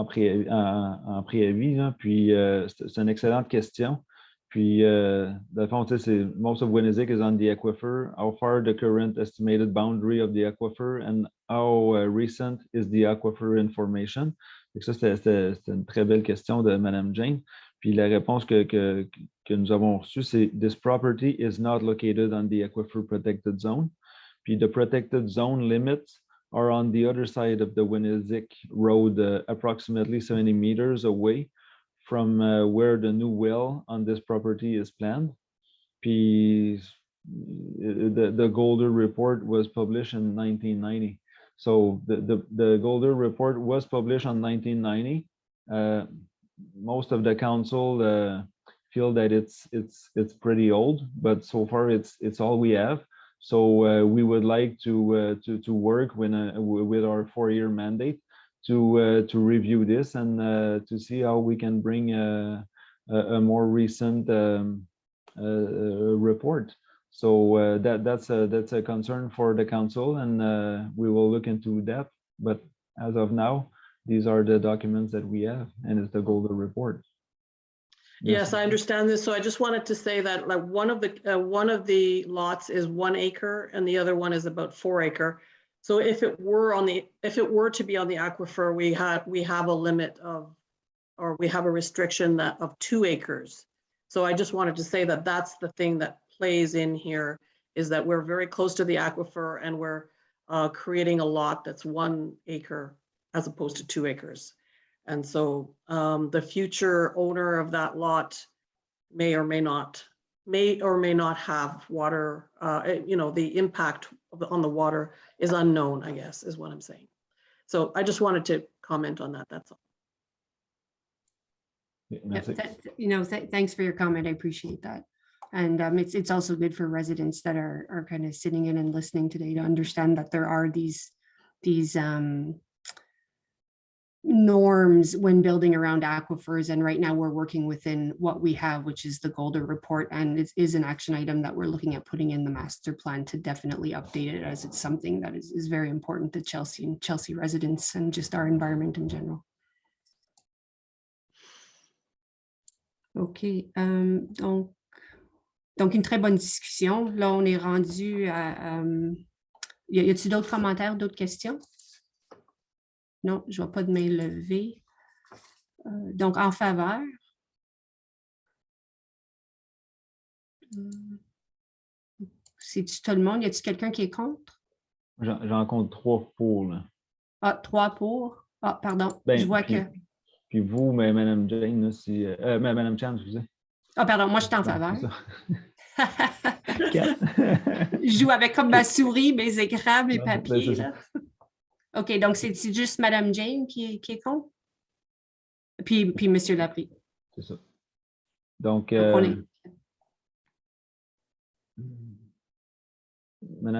préavis, là, puis c'est une excellente question. Puis, dans le fond, c'est most of Winnesick is on the aquifer. How far the current estimated boundary of the aquifer and how recent is the aquifer information? Et ça, c'était une très belle question de Mme Jane. Puis la réponse que nous avons reçue, c'est « This property is not located on the aquifer protected zone ». Puis the protected zone limits are on the other side of the Winnizik Road, approximately 70 meters away from where the new well on this property is planned. Puis the Golder report was published in 1990. So the Golder report was published in 1990. Most of the council feel that it's pretty old, but so far it's all we have. So we would like to work with our 4-year mandate to review this and to see how we can bring a more recent report. So that's a concern for the council, and we will look into that. But as of now, these are the documents that we have, and it's the Golder report. Yes, I understand this. So I just wanted to say that like one of the lots is 1 acre and the other one is about 4 acre. So if it were to be on the aquifer, we have a limit of, or we have a restriction of 2 acres. So I just wanted to say that that's the thing that plays in here, is that we're very close to the aquifer and we're creating a lot that's 1 acre as opposed to 2 acres. And so the future owner of that lot may or may not have water, the impact on the water is unknown, I guess, is what I'm saying. So I just wanted to comment on that, that's all. Yeah, thanks for your comment, I appreciate that. And it's also good for residents that are kind of sitting in and listening today to understand that there are these norms when building around aquifers, and right now we're working within what we have, which is the Golder report, and it is an action item that we're looking at putting in the master plan to definitely update it, as it's something that is very important to Chelsea and Chelsea residents and just our environment in general. OK, donc une très bonne discussion. Là, on est rendu à... y a-t-il d'autres commentaires, d'autres questions? Non, je ne vois pas de main levée. Donc, en faveur. C'est-tu tout le monde? Y a-t-il quelqu'un qui est contre? J'en compte 3 pour. Là. Ah, 3 pour. Ah, pardon, je vois que... Puis vous, mais Mme Jane, là, si... Mme Chan, excusez. Ah, pardon, moi, je suis en faveur. Je joue avec comme ma souris, mes écrans, mes papiers. Là. OK, donc c'est juste Mme Jane qui est contre? Puis M. Laprie. C'est ça. Donc Mme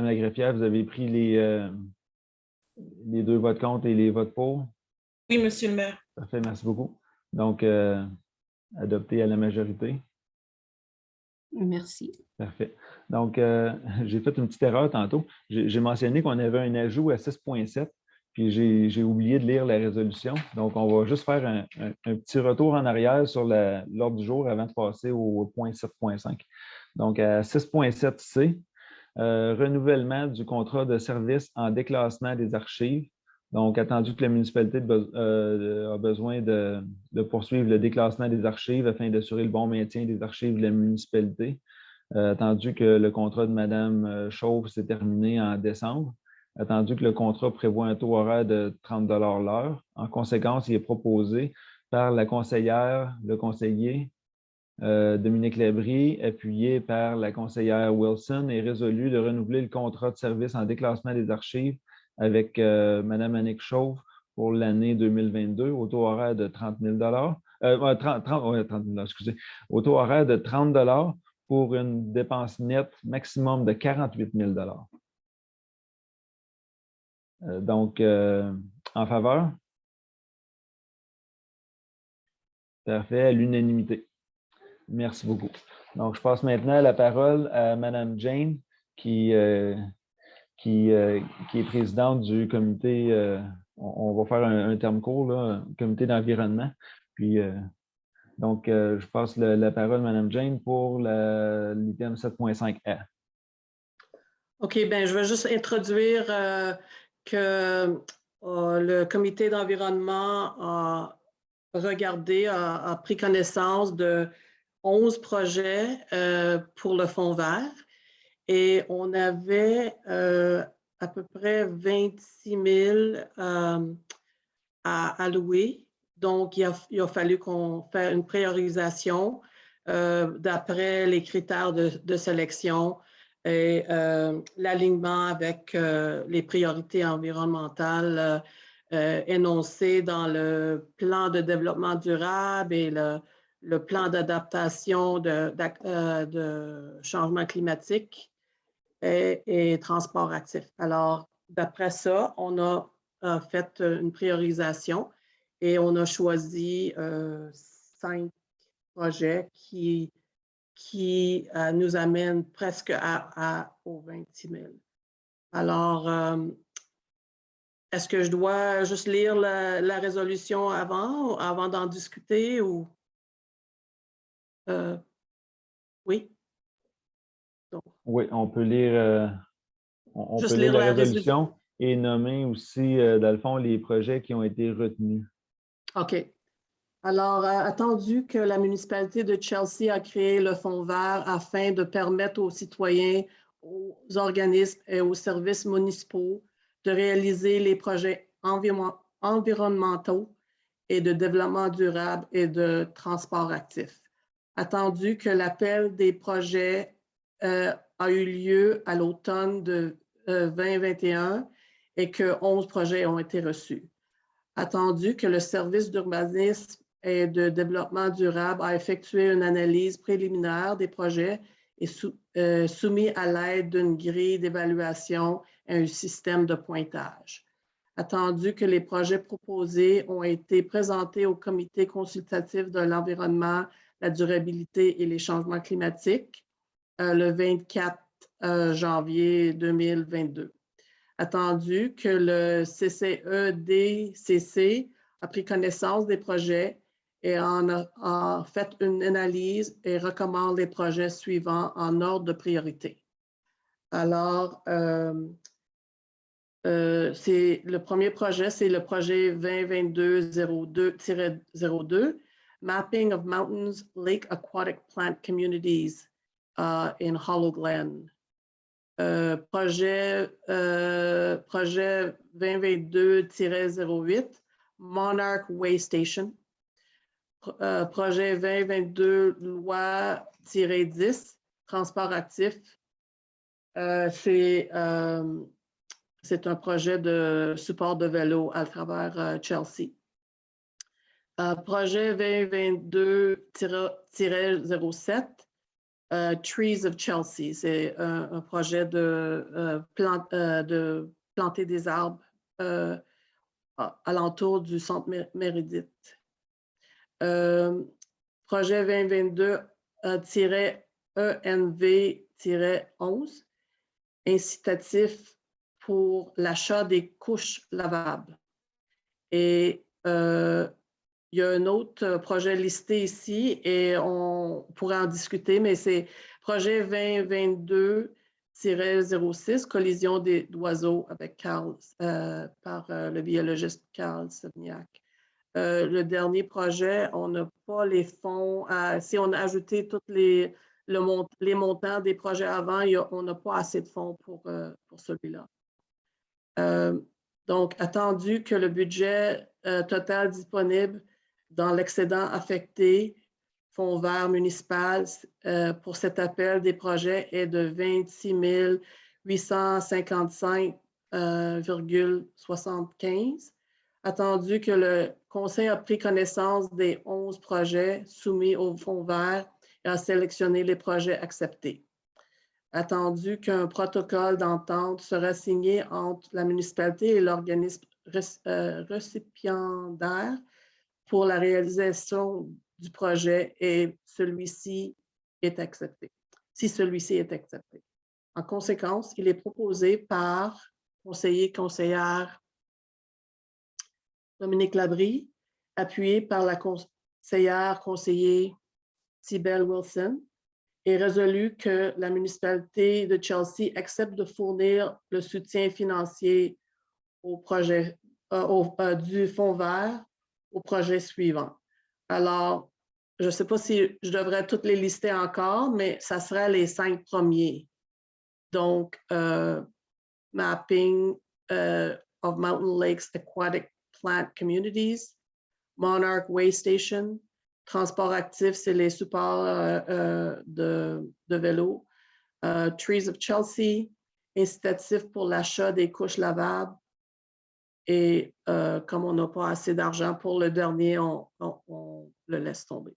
la greffière, vous avez pris les 2 votes contre et les votes pour? Oui, Monsieur le maire. Parfait, merci beaucoup. Donc, adopté à la majorité. Merci. Parfait. Donc, j'ai fait une petite erreur tantôt. J'ai mentionné qu'on avait un ajout à 6.7, puis j'ai oublié de lire la résolution. Donc, on va juste faire un petit retour en arrière sur l'ordre du jour avant de passer au point 7.5. Donc, à 6.7c, renouvellement du contrat de service en déclassement des archives. Donc, attendu que la municipalité a besoin de poursuivre le déclassement des archives afin d'assurer le bon maintien des archives de la municipalité, attendu que le contrat de Mme Chauve s'est terminé en décembre, attendu que le contrat prévoit un taux horaire de 30 $ l'heure. En conséquence, il est proposé par la conseillère, le conseiller Dominique Labrie, appuyé par la conseillère Wilson, et résolu de renouveler le contrat de service en déclassement des archives avec Mme Annick Chauve pour l'année 2022 au taux horaire de 30 000 excusez, au taux horaire de 30 $ pour une dépense nette maximum de 48 000 $. Donc, en faveur? Parfait, à l'unanimité. Merci beaucoup. Donc, je passe maintenant la parole à Mme Jane, qui est présidente du comité, on va faire un terme court, là, comité d'environnement. Puis, donc, je passe la parole à Mme Jane pour l'item 7.5A. OK, bien, je vais juste introduire que le comité d'environnement a regardé, a pris connaissance de 11 projets pour le fonds vert et on avait à peu près 26 000 à allouer. Donc, il a fallu qu'on fasse une priorisation d'après les critères de sélection et l'alignement avec les priorités environnementales énoncées dans le plan de développement durable et le plan d'adaptation de changement climatique et transport actif. Alors, d'après ça, on a fait une priorisation et on a choisi 5 projets qui nous amènent presque aux 26 000. Alors, est-ce que je dois juste lire la résolution avant d'en discuter ou? Oui. Donc, oui, on peut lire, on juste peut lire lire la la résolution et nommer aussi, dans le fond, les projets qui ont été retenus. OK. Alors, attendu que la municipalité de Chelsea a créé le Fonds vert afin de permettre aux citoyens, aux organismes et aux services municipaux de réaliser les projets environnementaux et de développement durable et de transport actif. Attendu que l'appel des projets a eu lieu à l'automne de 2021 et que 11 projets ont été reçus. Attendu que le service d'urbanisme et de développement durable a effectué une analyse préliminaire des projets et soumis à l'aide d'une grille d'évaluation et un système de pointage. Attendu que les projets proposés ont été présentés au Comité consultatif de l'environnement, la durabilité et les changements climatiques le 24 janvier 2022. Attendu que le CCEDCC a pris connaissance des projets et en a fait une analyse et recommande les projets suivants en ordre de priorité. Alors, le premier projet, c'est le projet 2022-02-02, Mapping of Mountains, Lake Aquatic Plant Communities in Hollow Glen. Projet 2022-08, Monarch Way Station. Projet 2022, loi-10, transport actif. C'est un projet de support de vélo à travers Chelsea. Projet 2022-07, Trees of Chelsea, c'est un projet de planter des arbres alentour du centre Meredith. Projet 2022-ENV-11, incitatif pour l'achat des couches lavables. Et il y a un autre projet listé ici et on pourrait en discuter, mais c'est projet 2022-06, collision d'oiseaux avec par le biologiste Carl Sevniak. Le dernier projet, on n'a pas les fonds. Si on a ajouté tous les montants des projets avant, on n'a pas assez de fonds pour celui-là. Donc, attendu que le budget total disponible dans l'excédent affecté Fonds vert municipal pour cet appel des projets est de 26 855,75. Attendu que le Conseil a pris connaissance des 11 projets soumis au Fonds vert et a sélectionné les projets acceptés. Attendu qu'un protocole d'entente sera signé entre la municipalité et l'organisme récipiendaire pour la réalisation du projet et celui-ci est accepté. Si celui-ci est accepté. En conséquence, il est proposé par conseillère Dominique Labrie, appuyé par la conseiller Cybelle Wilson, et résolu que la municipalité de Chelsea accepte de fournir le soutien financier projet, du fonds vert au projet suivant. Alors, je ne sais pas si je devrais toutes les lister encore, mais ça serait les 5 premiers. Donc, mapping of mountain lakes, aquatic plant communities, Monarch Way Station, transport actif, c'est les supports de vélo, Trees of Chelsea, incitatif pour l'achat des couches lavables. Et comme on n'a pas assez d'argent pour le dernier, on le laisse tomber.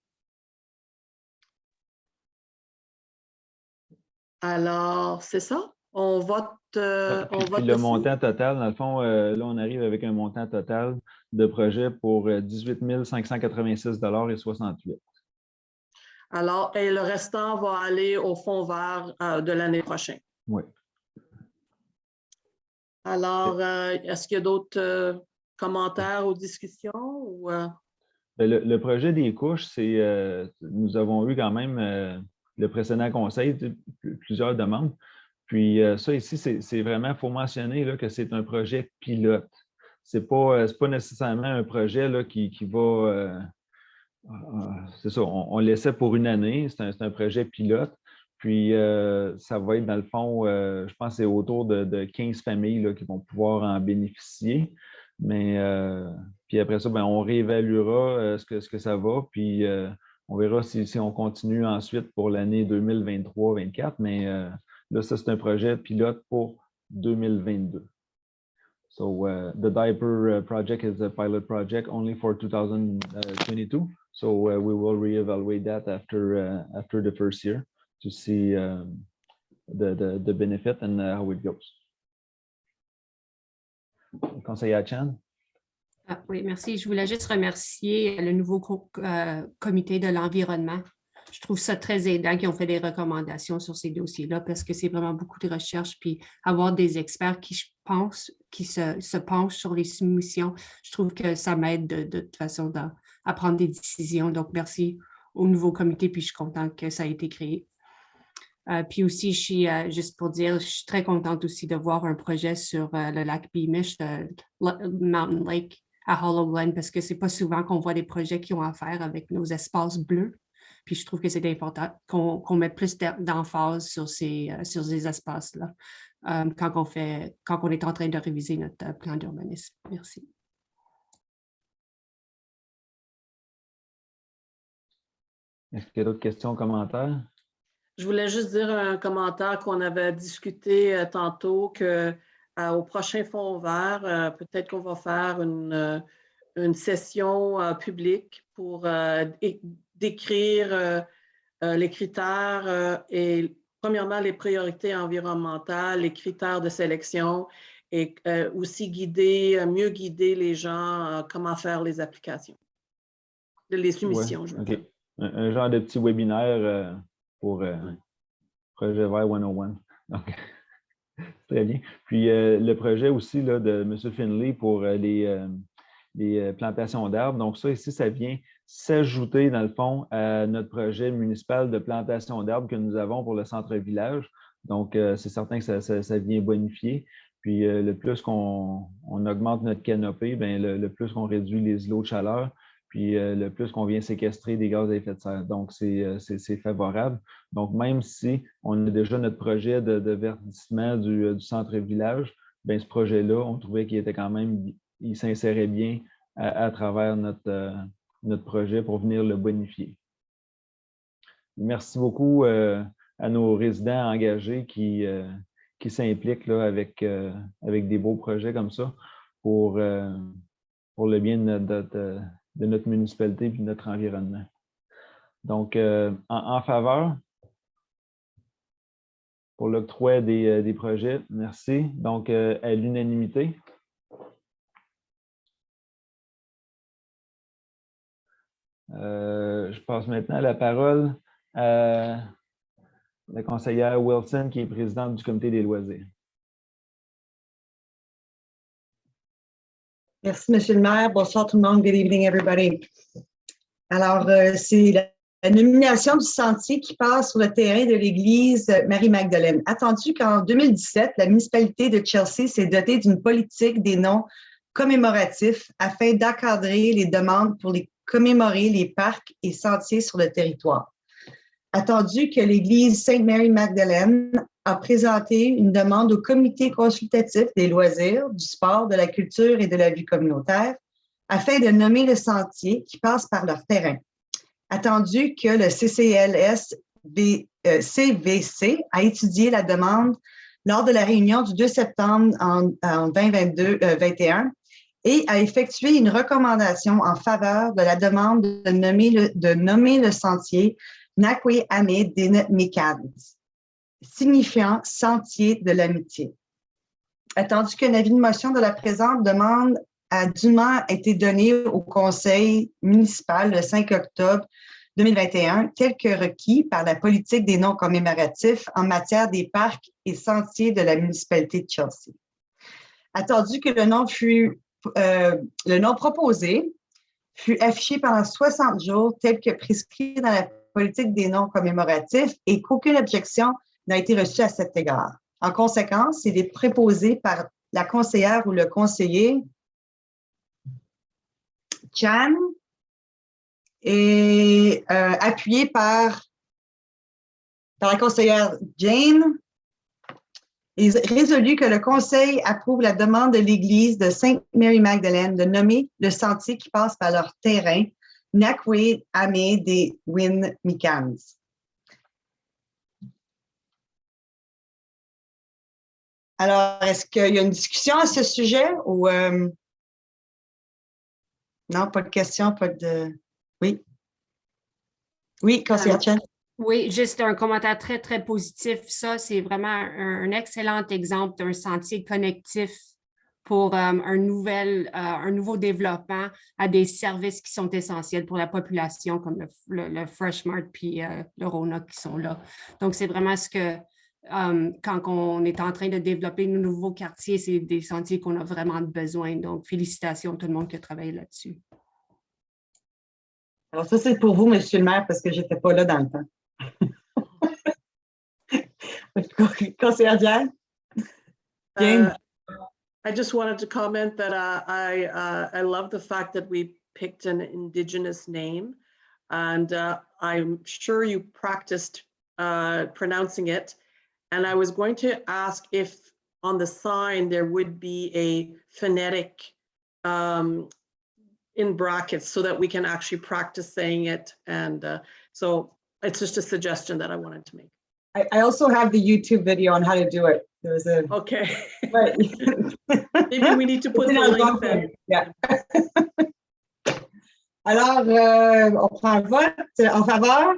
Alors, c'est ça. On vote. Puis le montant total, dans le fond, là, on arrive avec un montant total de projet pour 18 586,68 $. Alors, et le restant va aller au fonds vert de l'année prochaine. Oui. Alors, est-ce qu'il y a d'autres commentaires ou discussions? Ou, le projet des couches, c'est nous avons eu quand même le précédent conseil, plusieurs demandes. Puis ça ici, c'est vraiment, il faut mentionner là, que c'est un projet pilote. Ce n'est pas nécessairement un projet là, qui va... c'est ça, on l'essaie pour une année, c'est un projet pilote. Puis ça va être dans le fond, je pense que c'est autour de 15 familles là, qui vont pouvoir en bénéficier. Mais puis après ça, ben, on réévaluera ce que ça va. Puis on verra si on continue ensuite pour l'année 2023-2024. Mais là, ça, c'est un projet pilote pour 2022. So the diaper project is a pilot project only for 2022. So we will reevaluate that after the first year to see the benefit and how it goes. Conseillère Chan. Oui, merci. Je voulais juste remercier le nouveau comité de l'environnement. Je trouve ça très aidant qu'ils ont fait des recommandations sur ces dossiers-là parce que c'est vraiment beaucoup de recherche. Puis avoir des experts qui se penchent sur les soumissions, je trouve que ça m'aide de toute façon à prendre des décisions. Donc, merci au nouveau comité, puis je suis contente que ça a été créé. Puis aussi, juste pour dire, je suis très contente aussi de voir un projet sur le lac Beamish, Mountain Lake à Hollow Glen, parce que ce n'est pas souvent qu'on voit des projets qui ont à faire avec nos espaces bleus. Puis je trouve que c'est important qu'on mette plus d'emphase sur ces espaces-là quand on est en train de réviser notre plan d'urbanisme. Merci. Est-ce qu'il y a d'autres questions, commentaires? Je voulais juste dire un commentaire qu'on avait discuté tantôt qu'au prochain fonds vert, peut-être qu'on va faire une session publique pour décrire les critères et premièrement les priorités environnementales, les critères de sélection et aussi mieux guider les gens comment faire les applications, les soumissions. Ouais, OK. Un genre de petit webinaire pour Projet Vert 101. Donc, très bien. Puis le projet aussi là, de M. Finley pour les plantations d'arbres. Donc ça ici, ça vient s'ajouter dans le fond à notre projet municipal de plantation d'arbres que nous avons pour le centre-village. Donc c'est certain que ça vient bonifier. Puis le plus qu'on augmente notre canopée, bien, le plus qu'on réduit les îlots de chaleur, puis le plus qu'on vient séquestrer des gaz à effet de serre. Donc, c'est favorable. Donc, même si on a déjà notre projet de verdissement du centre-village, bien, ce projet-là, on trouvait qu'il était quand même, il s'insérait bien à travers notre projet pour venir le bonifier. Merci beaucoup à nos résidents engagés qui s'impliquent là, avec des beaux projets comme ça pour le bien de notre municipalité et de notre environnement. Donc, en faveur, pour l'octroi des projets, merci. Donc, à l'unanimité. Je passe maintenant la parole à la conseillère Wilson, qui est présidente du comité des loisirs. Merci, M. le maire. Bonsoir tout le monde. Good evening, everybody. Alors, c'est la nomination du sentier qui passe sur le terrain de l'église Marie-Magdeleine. Attendu qu'en 2017, la municipalité de Chelsea s'est dotée d'une politique des noms commémoratifs afin d'encadrer les demandes pour commémorer les parcs et sentiers sur le territoire. Attendu que l'église Sainte-Marie-Magdeleine a présenté une demande au comité consultatif des loisirs, du sport, de la culture et de la vie communautaire afin de nommer le sentier qui passe par leur terrain. Attendu que le CVC a étudié la demande lors de la réunion du 2 septembre en 2021 et a effectué une recommandation en faveur de la demande de nommer le sentier Nakwe Ame Din Mikans, signifiant sentier de l'amitié. Attendu qu'un avis de motion de la présente demande a dûment été donné au conseil municipal le 5 octobre 2021, tel que requis par la politique des noms commémoratifs en matière des parcs et sentiers de la municipalité de Chelsea. Attendu que le nom proposé fut affiché pendant 60 jours, tel que prescrit dans la politique des noms commémoratifs et qu'aucune objection n'a été reçue à cet égard. En conséquence, il est préposé par la conseillère ou le conseiller Chan et appuyé par la conseillère Jane, et résolu que le conseil approuve la demande de l'église de Sainte-Marie-Magdeleine de nommer le sentier qui passe par leur terrain Nakwe Ame des Win Mikans. Alors, est-ce qu'il y a une discussion à ce sujet ou non, pas de question, pas de... Oui. Oui, conseillère Chen. Oui, juste un commentaire très, très positif. Ça, c'est vraiment un excellent exemple d'un sentier connectif pour un nouveau développement à des services qui sont essentiels pour la population, comme le Fresh Mart puis le Rona qui sont là. Donc, c'est vraiment ce que, quand on est en train de développer nos nouveaux quartiers, c'est des sentiers qu'on a vraiment besoin. Donc, félicitations à tout le monde qui a travaillé là-dessus. Alors, ça, c'est pour vous, monsieur le maire, parce que je n'étais pas là dans le temps. Conseillère Diane? I just wanted to comment that I love the fact that we picked an Indigenous name, and I'm sure you practiced pronouncing it. And I was going to ask if on the sign there would be a phonetic in brackets so that we can actually practice saying it. And so it's just a suggestion that I wanted to make. I also have the YouTube video on how to do it. There's a... Okay. Right. Maybe we need to put the link there. Yeah. Alors, on prend un vote en faveur?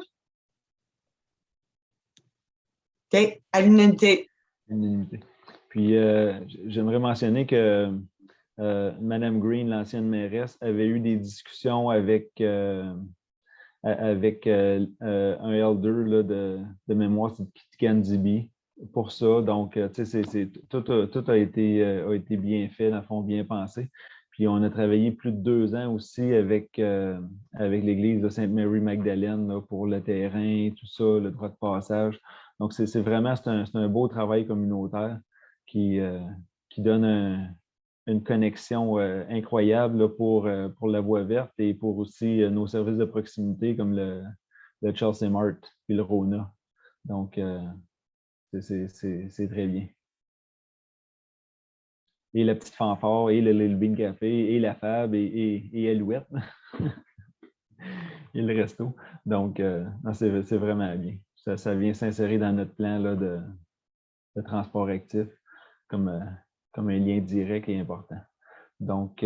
OK, à l'unanimité. Puis, j'aimerais mentionner que Mme Green, l'ancienne mairesse, avait eu des discussions avec un L2 là, de mémoire, c'est Kitgandibi pour ça. Donc, tu sais, tout a été bien fait, dans le fond, bien pensé. Puis, on a travaillé plus de 2 ans aussi avec l'église de Sainte-Marie-Magdeleine pour le terrain, tout ça, le droit de passage. Donc, c'est vraiment un beau travail communautaire qui donne une connexion incroyable là, pour la voie verte et pour aussi nos services de proximité comme le Chelsea Mart et le Rona. Donc, c'est très bien. Et la petite fanfare, et le Bean Café, et la Fab, et Alouette. Et le resto. Donc, c'est vraiment bien. Ça vient s'insérer dans notre plan là, de transport actif comme un lien direct et important. Donc,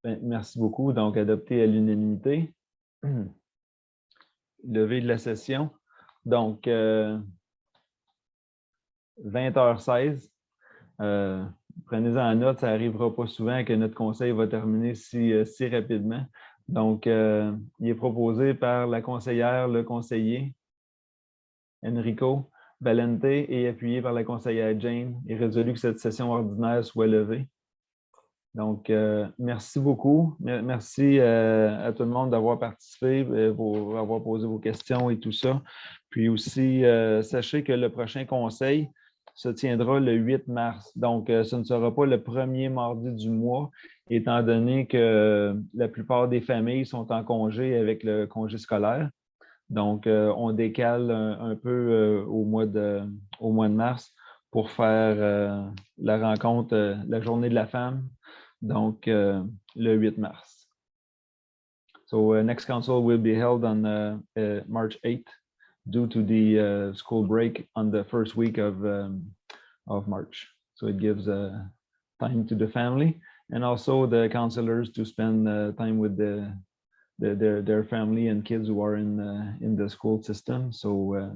merci beaucoup. Donc, adopté à l'unanimité. Levée de la session. Donc, 20h16. Prenez-en en note, ça n'arrivera pas souvent que notre conseil va terminer si rapidement. Donc, il est proposé par la conseillère, le conseiller, Enrico Valente, et appuyé par la conseillère Jane, et résolu que cette session ordinaire soit levée. Donc, merci beaucoup. Merci à tout le monde d'avoir participé, d'avoir posé vos questions et tout ça. Puis aussi, sachez que le prochain conseil se tiendra le 8 mars. Donc, ce ne sera pas le premier mardi du mois, étant donné que la plupart des familles sont en congé avec le congé scolaire. Donc, on décale un peu au mois de mars pour faire la rencontre, la journée de la femme, donc le 8 mars. So, next council will be held on March 8th due to the school break on the first week of March. So it gives time to the family and also the counselors to spend time with their family and kids who are in the school system. So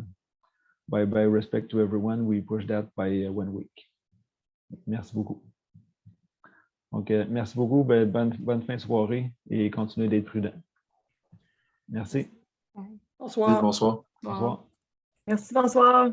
by respect to everyone, we push that by 1 week. Merci beaucoup. Donc, merci beaucoup. Bonne fin de soirée et continuez d'être prudents. Merci. Bonsoir. Bonsoir. Bonsoir. Merci, bonsoir.